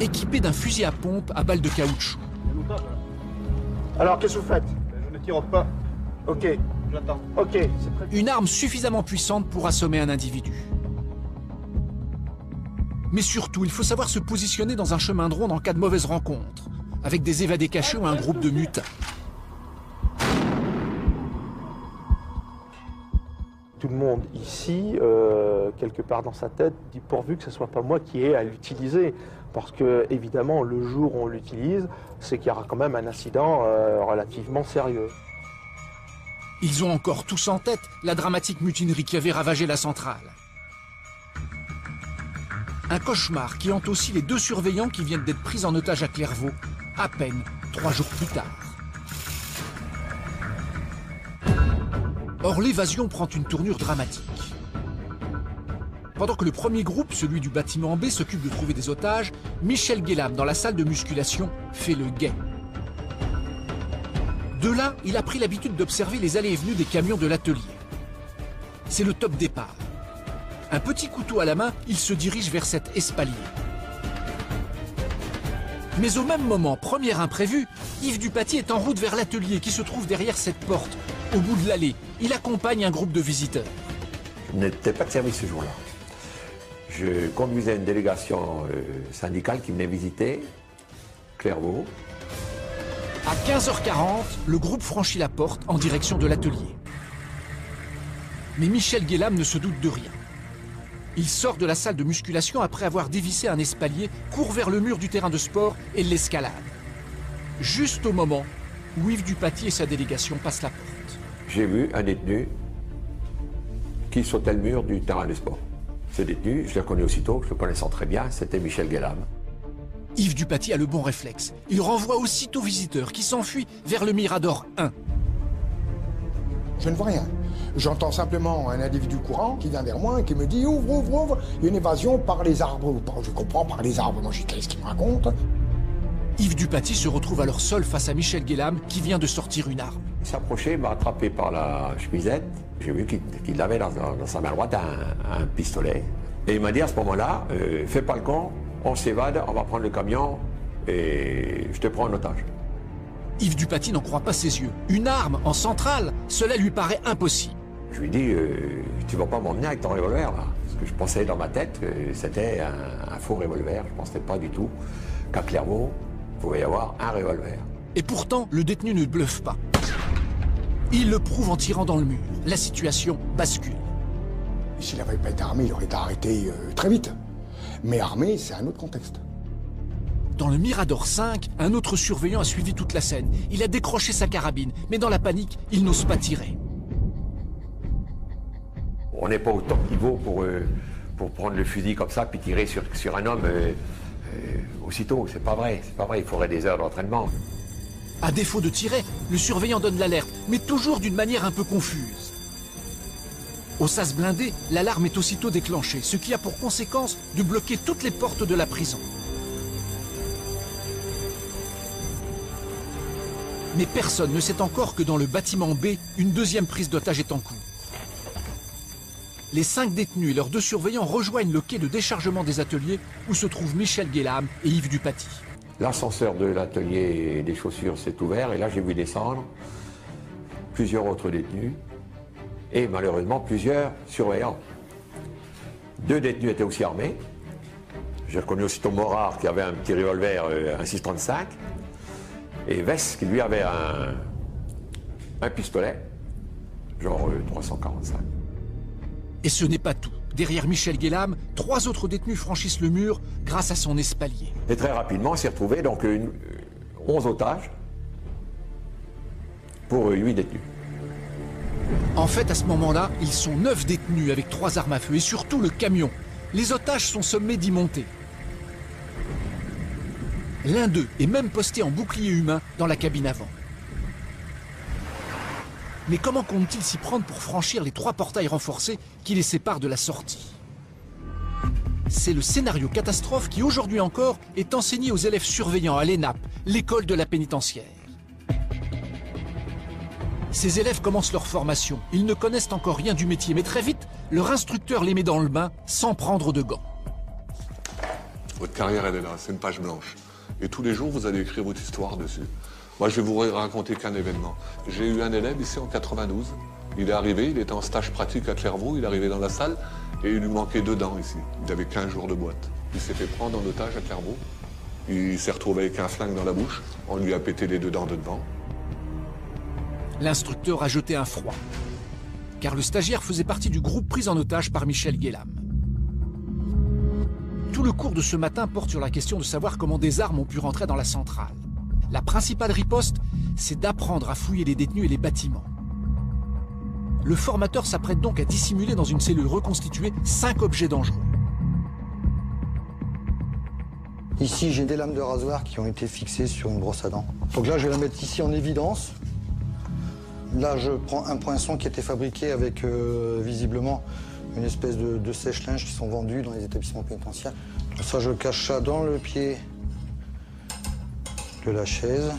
Équipés d'un fusil à pompe à balles de caoutchouc. Alors, qu'est-ce que vous faites? Je ne tire pas. Ok, j'attends. Ok, c'est très bien. Une arme suffisamment puissante pour assommer un individu. Mais surtout, il faut savoir se positionner dans un chemin de ronde en cas de mauvaise rencontre, avec des évadés cachés ou un groupe de mutins. Tout le monde ici, quelque part dans sa tête, dit pourvu que ce ne soit pas moi qui ai à l'utiliser. Parce que, évidemment, le jour où on l'utilise, c'est qu'il y aura quand même un incident relativement sérieux. Ils ont encore tous en tête la dramatique mutinerie qui avait ravagé la centrale. Un cauchemar qui hante aussi les 2 surveillants qui viennent d'être pris en otage à Clairvaux, à peine 3 jours plus tard. Or, l'évasion prend une tournure dramatique. Pendant que le premier groupe, celui du bâtiment B, s'occupe de trouver des otages, Michel Guélam, dans la salle de musculation, fait le guet. De là, il a pris l'habitude d'observer les allées et venues des camions de l'atelier. C'est le top départ. Un petit couteau à la main, il se dirige vers cet espalier. Mais au même moment, premier imprévu, Yves Dupaty est en route vers l'atelier qui se trouve derrière cette porte, au bout de l'allée. Il accompagne un groupe de visiteurs. Je n'étais pas de service ce jour-là. Je conduisais une délégation syndicale qui venait visiter Clairvaux. À 15h40, le groupe franchit la porte en direction de l'atelier. Mais Michel Guélam ne se doute de rien. Il sort de la salle de musculation après avoir dévissé un espalier, court vers le mur du terrain de sport et l'escalade. Juste au moment où Yves Dupaty et sa délégation passent la porte. J'ai vu un détenu qui sautait le mur du terrain de sport. Ce détenu, je le connais aussitôt, je le connaissais très bien, c'était Michel Guélam. Yves Dupaty a le bon réflexe. Il renvoie aussitôt visiteurs qui s'enfuient vers le Mirador 1. Je ne vois rien. J'entends simplement un individu courant qui vient vers moi et qui me dit « Ouvre, ouvre, ouvre !» Il y a une évasion par les arbres. Je comprends, par les arbres. Moi, je dis « Qu'est-ce qu'il me raconte ?» Yves Dupaty se retrouve alors seul face à Michel Guélam qui vient de sortir une arme. Il s'approchait, m'a attrapé par la chemisette. J'ai vu qu'il avait dans sa main droite un pistolet. Et il m'a dit à ce moment-là, fais pas le con, on s'évade, on va prendre le camion et je te prends en otage. Yves Dupaty n'en croit pas ses yeux. Une arme en centrale, cela lui paraît impossible. Je lui dis, tu vas pas m'emmener avec ton revolver là? Parce que je pensais dans ma tête que c'était un faux revolver. Je pensais pas du tout qu'à Clairvaux, il pouvait y avoir un revolver. Et pourtant, le détenu ne bluffe pas. Il le prouve en tirant dans le mur. La situation bascule. S'il n'avait pas été armé, il aurait été arrêté très vite. Mais armé, c'est un autre contexte. Dans le Mirador 5, un autre surveillant a suivi toute la scène. Il a décroché sa carabine, mais dans la panique, il n'ose pas tirer. On n'est pas au top niveau pour prendre le fusil comme ça puis tirer sur un homme aussitôt. C'est pas vrai, il faudrait des heures d'entraînement. À défaut de tirer, le surveillant donne l'alerte, mais toujours d'une manière un peu confuse. Au sas blindé, l'alarme est aussitôt déclenchée, ce qui a pour conséquence de bloquer toutes les portes de la prison. Mais personne ne sait encore que dans le bâtiment B, une deuxième prise d'otage est en cours. Les 5 détenus et leurs 2 surveillants rejoignent le quai de déchargement des ateliers où se trouvent Michel Guélam et Yves Dupaty. L'ascenseur de l'atelier des chaussures s'est ouvert et là j'ai vu descendre plusieurs autres détenus et malheureusement plusieurs surveillants. 2 détenus étaient aussi armés. J'ai reconnu aussitôt Morard qui avait un petit revolver, un 6,35 et Vess qui lui avait un pistolet, genre 345. Et ce n'est pas tout. Derrière Michel Guélam, 3 autres détenus franchissent le mur grâce à son espalier. Et très rapidement, on s'est retrouvé donc 11 otages pour 8 détenus. En fait, à ce moment-là, ils sont 9 détenus avec 3 armes à feu et surtout le camion. Les otages sont sommés d'y monter. L'un d'eux est même posté en bouclier humain dans la cabine avant. Mais comment compte-t-il s'y prendre pour franchir les 3 portails renforcés qui les séparent de la sortie? C'est le scénario catastrophe qui, aujourd'hui encore, est enseigné aux élèves surveillants à l'ENAP, l'école de la pénitentiaire. Ces élèves commencent leur formation. Ils ne connaissent encore rien du métier, mais très vite, leur instructeur les met dans le bain sans prendre de gants. Votre carrière, elle est là, c'est une page blanche. Et tous les jours, vous allez écrire votre histoire dessus. Moi, je vais vous raconter qu'un événement. J'ai eu un élève ici en 92. Il est arrivé, il était en stage pratique à Clairvaux, il est arrivé dans la salle et il lui manquait 2 dents ici. Il avait 15 jours de boîte. Il s'est fait prendre en otage à Clairvaux. Il s'est retrouvé avec un flingue dans la bouche. On lui a pété les 2 dents de devant. L'instructeur a jeté un froid, car le stagiaire faisait partie du groupe pris en otage par Michel Guélam. Tout le cours de ce matin porte sur la question de savoir comment des armes ont pu rentrer dans la centrale. La principale riposte, c'est d'apprendre à fouiller les détenus et les bâtiments. Le formateur s'apprête donc à dissimuler dans une cellule reconstituée 5 objets dangereux. Ici, j'ai des lames de rasoir qui ont été fixées sur une brosse à dents. Donc là, je vais la mettre ici en évidence. Là, je prends un poinçon qui a été fabriqué avec, visiblement, une espèce de sèche-linge qui sont vendus dans les établissements pénitentiaires. Ça, je cache ça dans le pied de la chaise.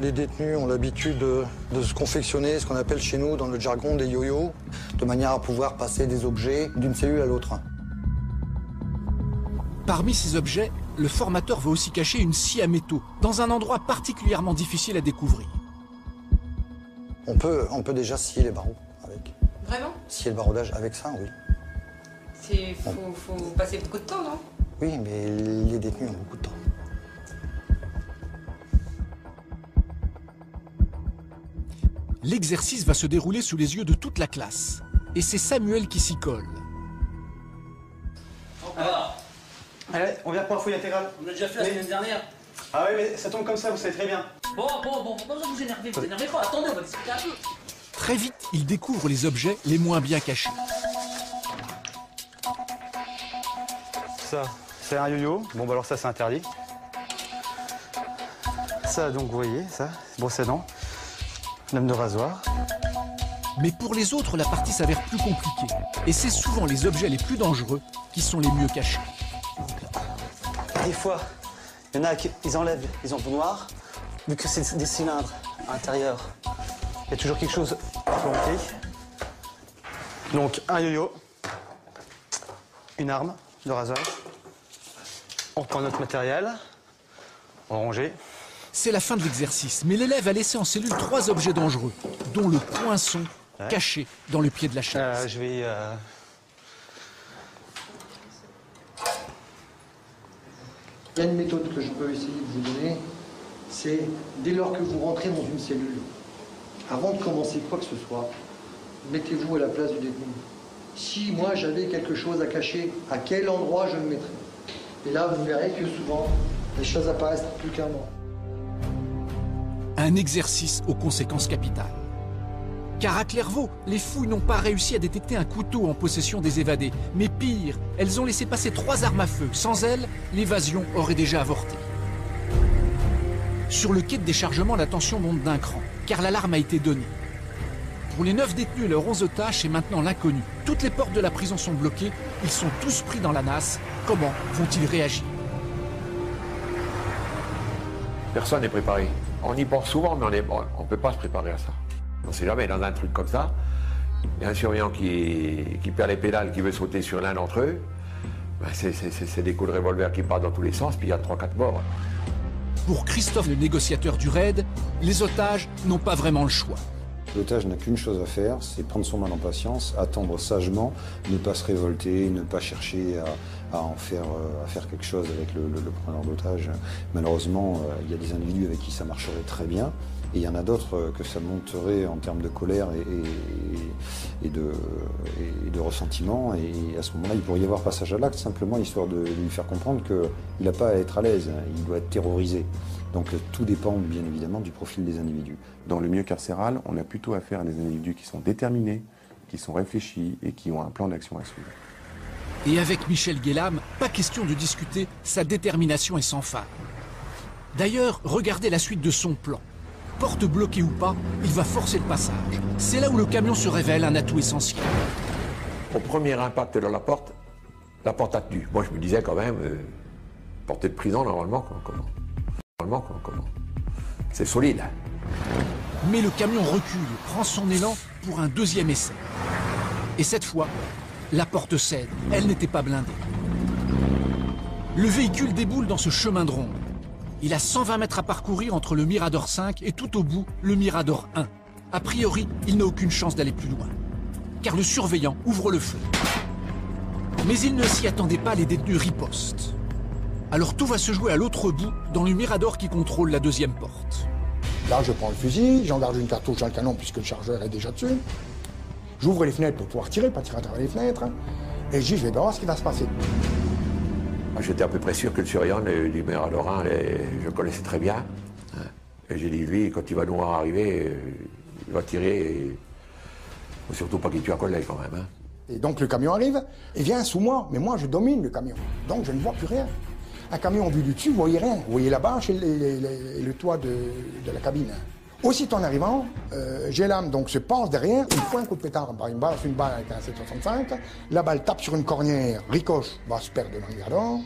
Les détenus ont l'habitude de se confectionner ce qu'on appelle chez nous, dans le jargon, des yo-yo, de manière à pouvoir passer des objets d'une cellule à l'autre. Parmi ces objets, le formateur va aussi cacher une scie à métaux, dans un endroit particulièrement difficile à découvrir. On peut déjà scier les barreaux avec. Vraiment? Scier le baroudage avec ça, oui. Faut passer beaucoup de temps, non? Oui, mais les détenus ont beaucoup de temps. L'exercice va se dérouler sous les yeux de toute la classe. Et c'est Samuel qui s'y colle. Allez, on vient pour la fouille intégrale. On a déjà fait la semaine dernière. Ah oui, mais ça tombe comme ça, vous savez très bien. Bon, pas besoin de vous énerver pas. Attendez, on va discuter un peu. Très vite, il découvre les objets les moins bien cachés. Ça, c'est un yo-yo. Bon, bah alors ça, c'est interdit. Ça, donc, vous voyez, ça, brosse à dents, lame de rasoir. Mais pour les autres, la partie s'avère plus compliquée. Et c'est souvent les objets les plus dangereux qui sont les mieux cachés. Des fois, il y en a qui enlèvent les embouts noirs, vu que c'est des cylindres à l'intérieur. Il y a toujours quelque chose planqué. Donc un yo-yo, une arme de rasoir. On reprend notre matériel, on range. C'est la fin de l'exercice, mais l'élève a laissé en cellule 3 objets dangereux, dont le poinçon caché dans le pied de la chaise. Je vais... Il y a une méthode que je peux essayer de vous donner, c'est dès lors que vous rentrez dans une cellule, avant de commencer quoi que ce soit, mettez-vous à la place du détenu. Si moi j'avais quelque chose à cacher, à quel endroit je me mettrais? Et là, vous verrez que souvent, les choses apparaissent plus clairement. Un exercice aux conséquences capitales. Car à Clairvaux, les fouilles n'ont pas réussi à détecter un couteau en possession des évadés. Mais pire, elles ont laissé passer 3 armes à feu. Sans elles, l'évasion aurait déjà avorté. Sur le quai de déchargement, la tension monte d'un cran, car l'alarme a été donnée. Pour les 9 détenus et leurs 11 otages, c'est maintenant l'inconnu. Toutes les portes de la prison sont bloquées, ils sont tous pris dans la nasse. Comment vont-ils réagir? Personne n'est préparé. On y pense souvent, mais on ne peut pas se préparer à ça. On ne sait jamais, dans un truc comme ça, il y a un surveillant qui perd les pédales, qui veut sauter sur l'un d'entre eux. Ben c'est des coups de revolver qui partent dans tous les sens, puis il y a 3-4 morts. Pour Christophe, le négociateur du raid, les otages n'ont pas vraiment le choix. L'otage n'a qu'une chose à faire, c'est prendre son mal en patience, attendre sagement, ne pas se révolter, ne pas chercher à faire quelque chose avec le preneur d'otage. Malheureusement, il y a des individus avec qui ça marcherait très bien, et il y en a d'autres que ça monterait en termes de colère et de ressentiment. Et à ce moment-là, il pourrait y avoir passage à l'acte, simplement histoire de lui faire comprendre qu'il n'a pas à être à l'aise, il doit être terrorisé. Donc tout dépend bien évidemment du profil des individus. Dans le milieu carcéral, on a plutôt affaire à des individus qui sont déterminés, qui sont réfléchis et qui ont un plan d'action à suivre. Et avec Michel Guélam, pas question de discuter, sa détermination est sans faille. D'ailleurs, regardez la suite de son plan. Porte bloquée ou pas, il va forcer le passage. C'est là où le camion se révèle un atout essentiel. Au premier impact de la porte a tenu. Moi, je me disais quand même, portée de prison, normalement, comment c'est solide. Mais le camion recule, prend son élan pour un deuxième essai. Et cette fois, la porte cède. Elle n'était pas blindée. Le véhicule déboule dans ce chemin de ronde. Il a 120 mètres à parcourir entre le Mirador 5 et tout au bout, le Mirador 1. A priori, il n'a aucune chance d'aller plus loin. Car le surveillant ouvre le feu. Mais il ne s'y attendait pas, les détenus ripostent. Alors tout va se jouer à l'autre bout, dans le Mirador qui contrôle la deuxième porte. Là, je prends le fusil, j'engage une cartouche dans le canon puisque le chargeur est déjà dessus. J'ouvre les fenêtres pour pouvoir tirer, pas tirer à travers les fenêtres. Et je dis, je vais voir ce qui va se passer. J'étais à peu près sûr que le surveillant du Mirador 1, je le connaissais très bien. Et j'ai dit, lui, quand il va nous voir arriver, il va tirer. Et... faut surtout pas qu'il tue un collègue quand même. Et donc le camion arrive et vient sous moi. Mais moi, je domine le camion. Donc je ne vois plus rien. Un camion vu du dessus, vous voyez rien. Vous voyez la bâche et le toit de la cabine. Aussitôt en arrivant, j'ai l'âme donc se pense derrière, il faut un coup de pétard par une balle avec un 7,65. La balle tape sur une cornière, ricoche, va se perdre dans le Mirador.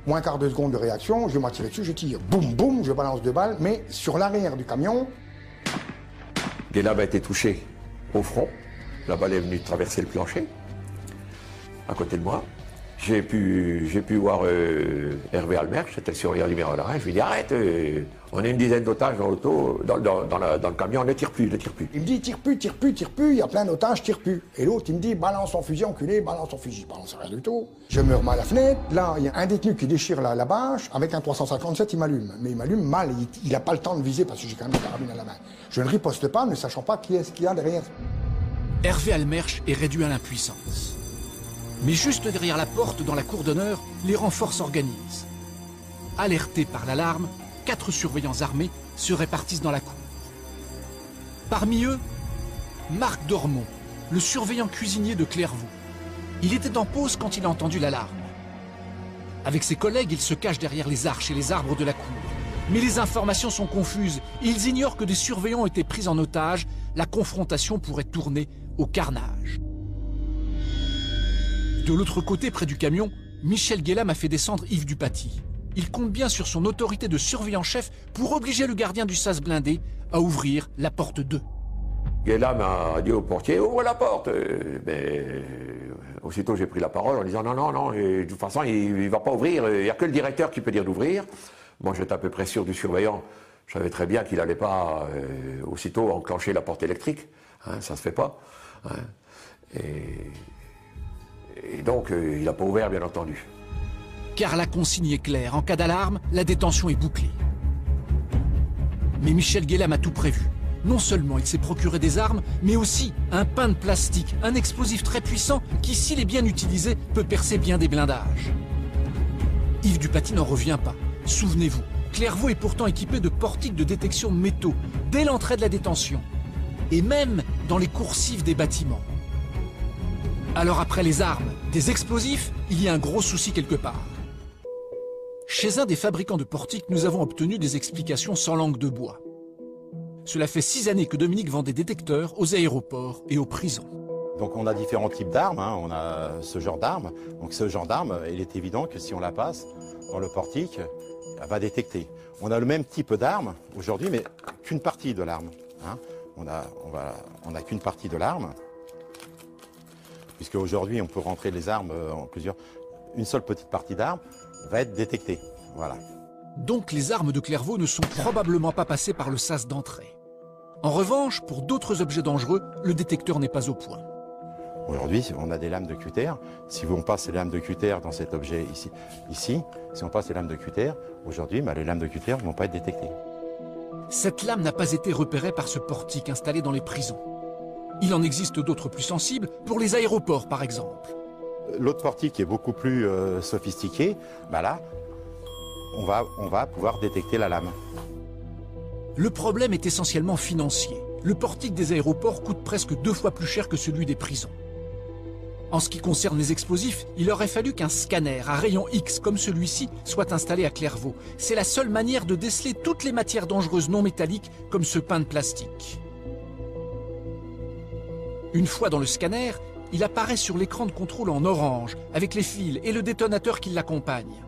Moins quart de seconde de réaction, je vais m'attirer dessus, je tire, boum, boum, je balance 2 balles, mais sur l'arrière du camion. Guélab a été touché au front. La balle est venue traverser le plancher, à côté de moi. J'ai pu voir Hervé Almerch, c'était le surveillant du Mirador 1. Je lui ai dit, arrête, on est une dizaine d'otages dans l'auto, dans le camion, ne tire plus, ne tire plus. Il me dit, tire plus, il y a plein d'otages, tire plus. Et l'autre, il me dit, balance ton fusil, enculé, balance ton fusil. Je balance rien du tout. Je me remets à la fenêtre, là, il y a un détenu qui déchire la bâche, avec un 357, il m'allume. Mais il m'allume mal, il n'a pas le temps de viser parce que j'ai quand même une carabine à la main. Je ne riposte pas, ne sachant pas qui est-ce qu'il y a derrière. Hervé Almerch est réduit à l'impuissance. Mais juste derrière la porte, dans la cour d'honneur, les renforts s'organisent. Alertés par l'alarme, 4 surveillants armés se répartissent dans la cour. Parmi eux, Marc Dormont, le surveillant cuisinier de Clairvaux. Il était en pause quand il a entendu l'alarme. Avec ses collègues, il se cache derrière les arches et les arbres de la cour. Mais les informations sont confuses. Ils ignorent que des surveillants ont été pris en otage. La confrontation pourrait tourner au carnage. De l'autre côté, près du camion, Michel Guélam a fait descendre Yves Dupaty. Il compte bien sur son autorité de surveillant-chef pour obliger le gardien du sas blindé à ouvrir la porte 2. Guélam a dit au portier, ouvre la porte. Mais aussitôt j'ai pris la parole en disant, non, et de toute façon il ne va pas ouvrir, il n'y a que le directeur qui peut dire d'ouvrir. Moi j'étais à peu près sûr du surveillant, je savais très bien qu'il n'allait pas aussitôt enclencher la porte électrique, ça ne se fait pas. Et donc, il n'a pas ouvert, bien entendu. Car la consigne est claire. En cas d'alarme, la détention est bouclée. Mais Michel Guélam a tout prévu. Non seulement il s'est procuré des armes, mais aussi un pain de plastique, un explosif très puissant qui, s'il est bien utilisé, peut percer bien des blindages. Yves Dupaty n'en revient pas. Souvenez-vous, Clairvaux est pourtant équipé de portiques de détection métaux dès l'entrée de la détention. Et même dans les coursives des bâtiments. Alors après les armes, des explosifs, il y a un gros souci quelque part. Chez un des fabricants de portiques, nous avons obtenu des explications sans langue de bois. Cela fait 6 années que Dominique vend des détecteurs aux aéroports et aux prisons. Donc on a différents types d'armes, on a ce genre d'arme. Donc ce genre d'arme, il est évident que si on la passe dans le portique, elle va détecter. On a le même type d'arme aujourd'hui, mais qu'une partie de l'arme. On n'a qu'une partie de l'arme. Puisque aujourd'hui on peut rentrer les armes en plusieurs. Une seule petite partie d'arme va être détectée. Voilà. Donc les armes de Clairvaux ne sont probablement pas passées par le sas d'entrée. En revanche, pour d'autres objets dangereux, le détecteur n'est pas au point. Aujourd'hui, on a des lames de cutter. Si on passe les lames de cutter dans cet objet ici, si on passe les lames de cutter, aujourd'hui, les lames de cutter ne vont pas être détectées. Cette lame n'a pas été repérée par ce portique installé dans les prisons. Il en existe d'autres plus sensibles, pour les aéroports par exemple. L'autre portique est beaucoup plus sophistiqué. Là, on va pouvoir détecter la lame. Le problème est essentiellement financier. Le portique des aéroports coûte presque 2 fois plus cher que celui des prisons. En ce qui concerne les explosifs, il aurait fallu qu'un scanner à rayon X comme celui-ci soit installé à Clairvaux. C'est la seule manière de déceler toutes les matières dangereuses non métalliques comme ce pain de plastique. Une fois dans le scanner, il apparaît sur l'écran de contrôle en orange, avec les fils et le détonateur qui l'accompagnent.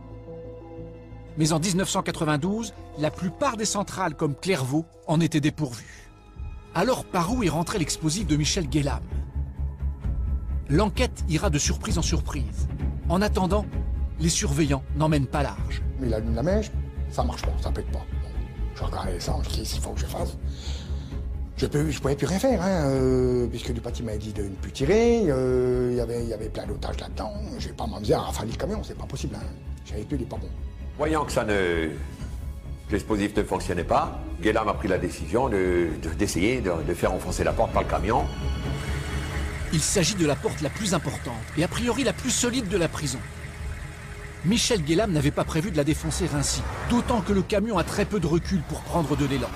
Mais en 1992, la plupart des centrales comme Clairvaux en étaient dépourvues. Alors par où est rentré l'explosif de Michel Guélam? L'enquête ira de surprise en surprise. En attendant, les surveillants n'emmènent pas large. Mais il allume la mèche, ça marche pas, ça pète pas. Bon, je regarde l'essence, qu'est-ce qu'il faut que je fasse? Je pouvais plus rien faire, hein, puisque le bâtiment m'a dit de ne plus tirer, il y avait plein d'otages là-dedans. Je vais pas m'amuser à rafaler le camion, c'est pas possible. Hein. J'avais plus, il est pas bon. Voyant que l'explosif ne fonctionnait pas, Guélam a pris la décision d'essayer de faire enfoncer la porte par le camion. Il s'agit de la porte la plus importante et a priori la plus solide de la prison. Michel Guélam n'avait pas prévu de la défoncer ainsi, d'autant que le camion a très peu de recul pour prendre de l'élan.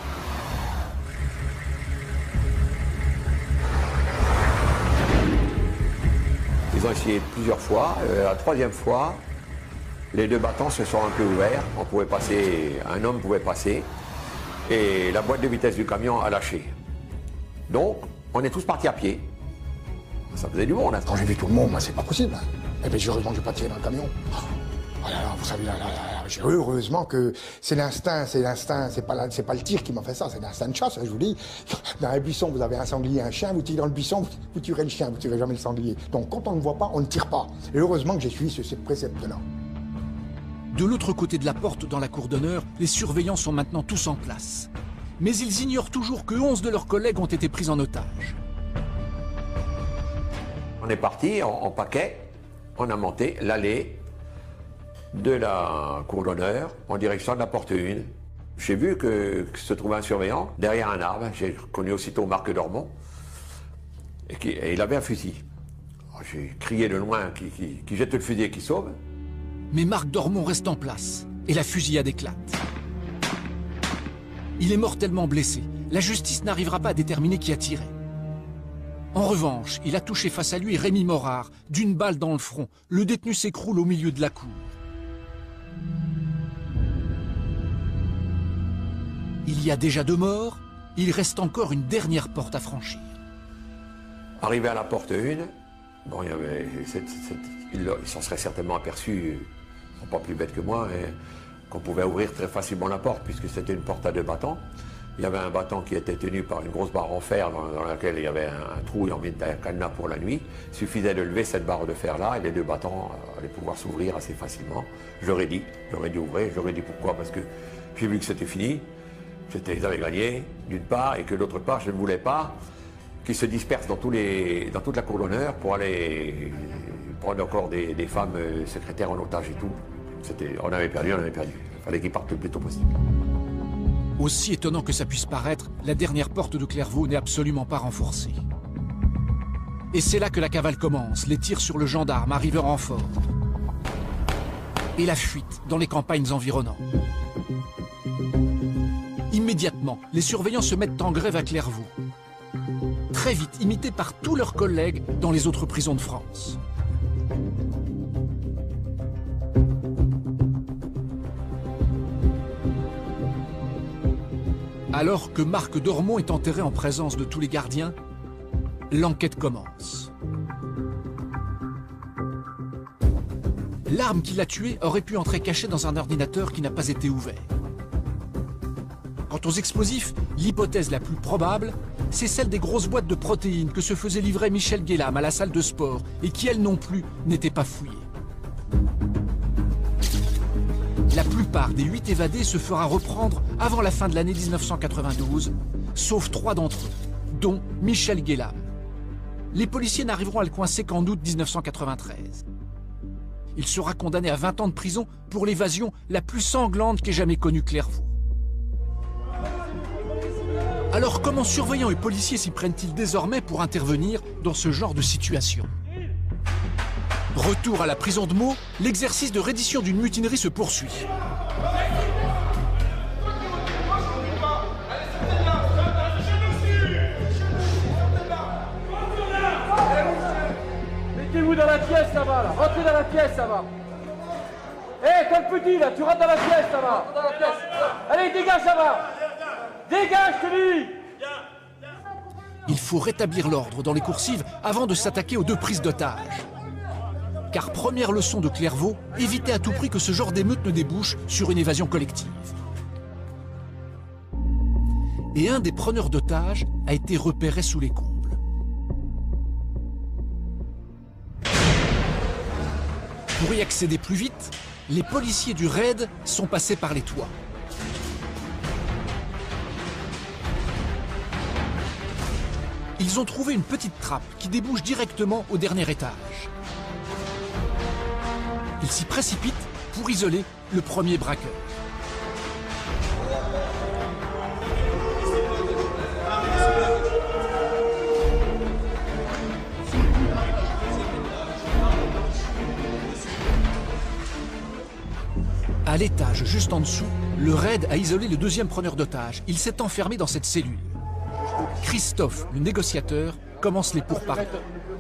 Ils ont essayé plusieurs fois. La troisième fois, les deux battants se sont un peu ouverts. On pouvait passer, un homme pouvait passer. Et la boîte de vitesse du camion a lâché. Donc, on est tous partis à pied. Ça faisait du monde. Hein. Quand j'ai vu tout le monde, moi, c'est pas possible. Hein. Et bien, heureusement que je n'ai pas tiré dans le camion. Oh là là, vous savez, heureusement que c'est l'instinct, c'est pas le tir qui m'a fait ça, c'est l'instinct de chasse, je vous dis. Dans un buisson, vous avez un sanglier, un chien, vous tirez dans le buisson, vous tuerez le chien, vous tirez jamais le sanglier. Donc quand on ne voit pas, on ne tire pas. Et heureusement que j'ai suivi ce précepte-là. De l'autre côté de la porte, dans la cour d'honneur, les surveillants sont maintenant tous en place. Mais ils ignorent toujours que 11 de leurs collègues ont été pris en otage. On est parti en paquet, on a monté l'allée de la cour d'honneur en direction de la porte 1. J'ai vu que se trouvait un surveillant derrière un arbre. J'ai reconnu aussitôt Marc Dormont et il avait un fusil. J'ai crié de loin qui jette le fusil et qui sauve. Mais Marc Dormont reste en place et la fusillade éclate. Il est mortellement blessé. La justice n'arrivera pas à déterminer qui a tiré. En revanche, il a touché face à lui Rémi Morard, d'une balle dans le front. Le détenu s'écroule au milieu de la cour. Il y a déjà 2 morts, il reste encore une dernière porte à franchir. Arrivé à la porte 1, bon, il s'en serait certainement aperçu, ils sont pas plus bêtes que moi, qu'on pouvait ouvrir très facilement la porte, puisque c'était une porte à 2 battants. Il y avait un battant qui était tenu par une grosse barre en fer dans laquelle il y avait un trou et on mettait un cadenas pour la nuit. Il suffisait de lever cette barre de fer-là et les 2 battants allaient pouvoir s'ouvrir assez facilement. J'aurais dit ouvrir, j'aurais dit pourquoi, parce que j'ai vu que c'était fini. Ils avaient gagné, d'une part, et que d'autre part, je ne voulais pas qu'ils se dispersent dans toute la cour d'honneur pour aller prendre encore des femmes secrétaires en otage et tout. On avait perdu. Il fallait qu'ils partent le plus tôt possible. Aussi étonnant que ça puisse paraître, la dernière porte de Clairvaux n'est absolument pas renforcée. Et c'est là que la cavale commence, les tirs sur le gendarme arrivent en renfort. Et la fuite dans les campagnes environnantes. Immédiatement, les surveillants se mettent en grève à Clairvaux. Très vite imités par tous leurs collègues dans les autres prisons de France. Alors que Marc Dormont est enterré en présence de tous les gardiens, l'enquête commence. L'arme qui l'a tué aurait pu entrer cachée dans un ordinateur qui n'a pas été ouvert. Quant aux explosifs, l'hypothèse la plus probable, c'est celle des grosses boîtes de protéines que se faisait livrer Michel Guélam à la salle de sport et qui, elles non plus, n'étaient pas fouillées. La plupart des 8 évadés se fera reprendre avant la fin de l'année 1992, sauf 3 d'entre eux, dont Michel Guélam. Les policiers n'arriveront à le coincer qu'en août 1993. Il sera condamné à 20 ans de prison pour l'évasion la plus sanglante qu'ait jamais connue Clairvaux. Alors comment surveillants et policiers s'y prennent-ils désormais pour intervenir dans ce genre de situation? Retour à la prison de Meaux, l'exercice de reddition d'une mutinerie se poursuit. Mettez-vous Rentrez-vous dans la pièce, ça va, là. Rentrez dans la pièce, ça va. Hé, toi le petit, là, tu rentres dans la pièce, ça va. Allez, dégage, ça va. Dégage, je te dis. Il faut rétablir l'ordre dans les coursives avant de s'attaquer aux 2 prises d'otages. Car première leçon de Clairvaux, évitez à tout prix que ce genre d'émeute ne débouche sur une évasion collective. Et un des preneurs d'otages a été repéré sous les combles. Pour y accéder plus vite, les policiers du raid sont passés par les toits. Ils ont trouvé une petite trappe qui débouche directement au dernier étage. Ils s'y précipitent pour isoler le premier braqueur. À l'étage juste en dessous, le raid a isolé le 2e preneur d'otages. Il s'est enfermé dans cette cellule. Christophe, le négociateur, commence les pourparlers.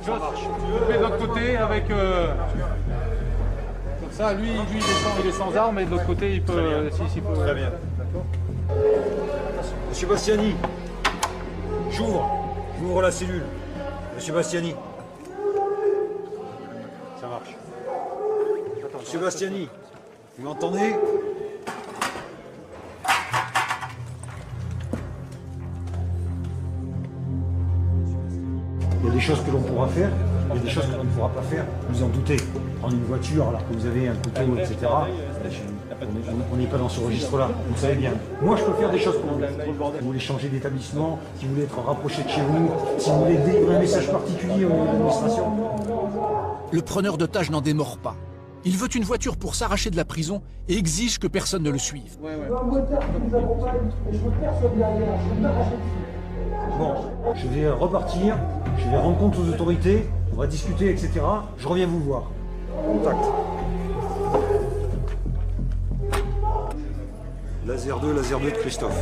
Tu le mets de l'autre côté avec... Comme ça, lui il est sans arme et de l'autre côté, il peut... S'il peut... Très bien. D'accord. Monsieur Bastiani, j'ouvre la cellule. Monsieur Bastiani. Ça marche. Monsieur Bastiani, vous m'entendez? Il y a des choses que l'on pourra faire, il y a des choses que l'on ne pourra pas faire, vous en doutez. Prendre une voiture alors que vous avez un couteau, etc. On n'est pas dans ce registre-là, vous savez bien. Moi, je peux faire des choses pour vous. Si vous voulez changer d'établissement, si vous voulez être rapproché de chez vous, si vous voulez délivrer un message particulier au niveau de l'administration. Le preneur d'otages n'en démord pas. Il veut une voiture pour s'arracher de la prison et exige que personne ne le suive. Bon, je vais repartir, je vais rendre compte aux autorités, on va discuter, etc. Je reviens vous voir. Contact. Laser 2 de Christophe.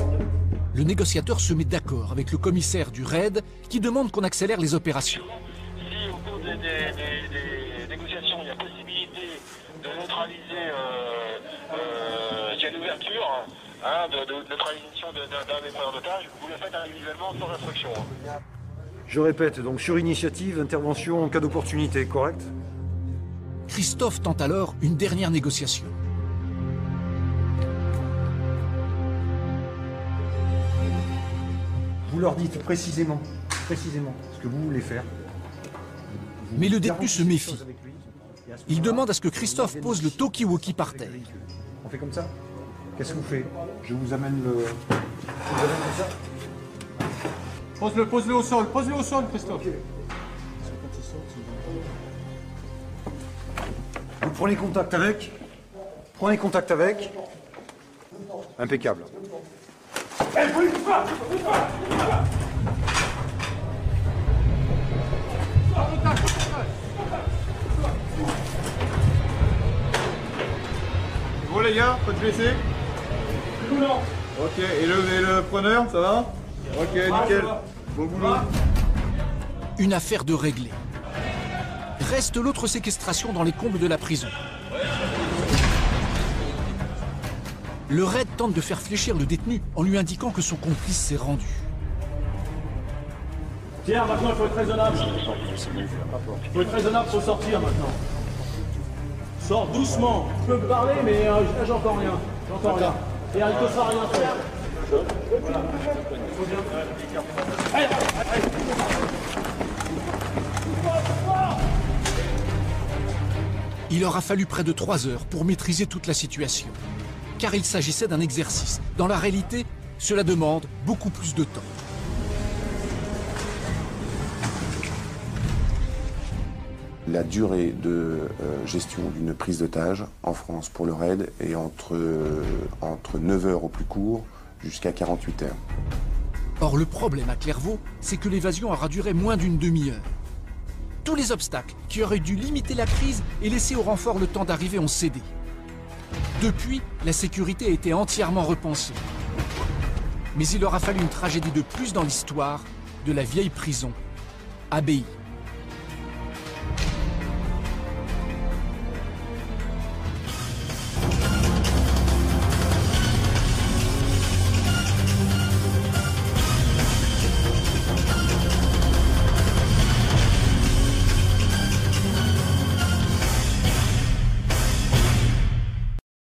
Le négociateur se met d'accord avec le commissaire du raid qui demande qu'on accélère les opérations. Si au cours des négociations, il y a possibilité de neutraliser une ouverture, de neutralisation d'un des preneurs d'otages, vous le faites individuellement sans restriction. Je répète, donc sur initiative, intervention en cas d'opportunité, correct? Christophe tente alors une dernière négociation. Vous leur dites précisément ce que vous voulez faire. Mais le détenu se méfie. Il demande à ce que Christophe pose le talkie-walkie par terre. On fait comme ça? Qu'est-ce que vous faites? Je vous amène le... Je vous amène ça. Pose-le au sol, Christophe. Okay. Vous prenez contact avec. Impeccable. Bon les gars, pas de blessés? Ok, et le preneur, ça va? Ok, nickel. Bon boulot. Une affaire de régler. Reste l'autre séquestration dans les combles de la prison. Le raid tente de faire fléchir le détenu en lui indiquant que son complice s'est rendu. Tiens, maintenant il faut être raisonnable. Il faut être raisonnable pour sortir maintenant. Sors doucement. Tu peux me parler, mais j'entends rien. Et il ne te fera rien faire. Voilà. Allez, allez. Il aura fallu près de 3 heures pour maîtriser toute la situation. Car il s'agissait d'un exercice. Dans la réalité, cela demande beaucoup plus de temps. La durée de gestion d'une prise d'otage en France pour le raid est entre 9 heures au plus court jusqu'à 48 heures. Or, le problème à Clairvaux, c'est que l'évasion aura duré moins d'une demi-heure. Tous les obstacles qui auraient dû limiter la crise et laisser au renfort le temps d'arriver ont cédé. Depuis, la sécurité a été entièrement repensée. Mais il aura fallu une tragédie de plus dans l'histoire de la vieille prison, Abbaye.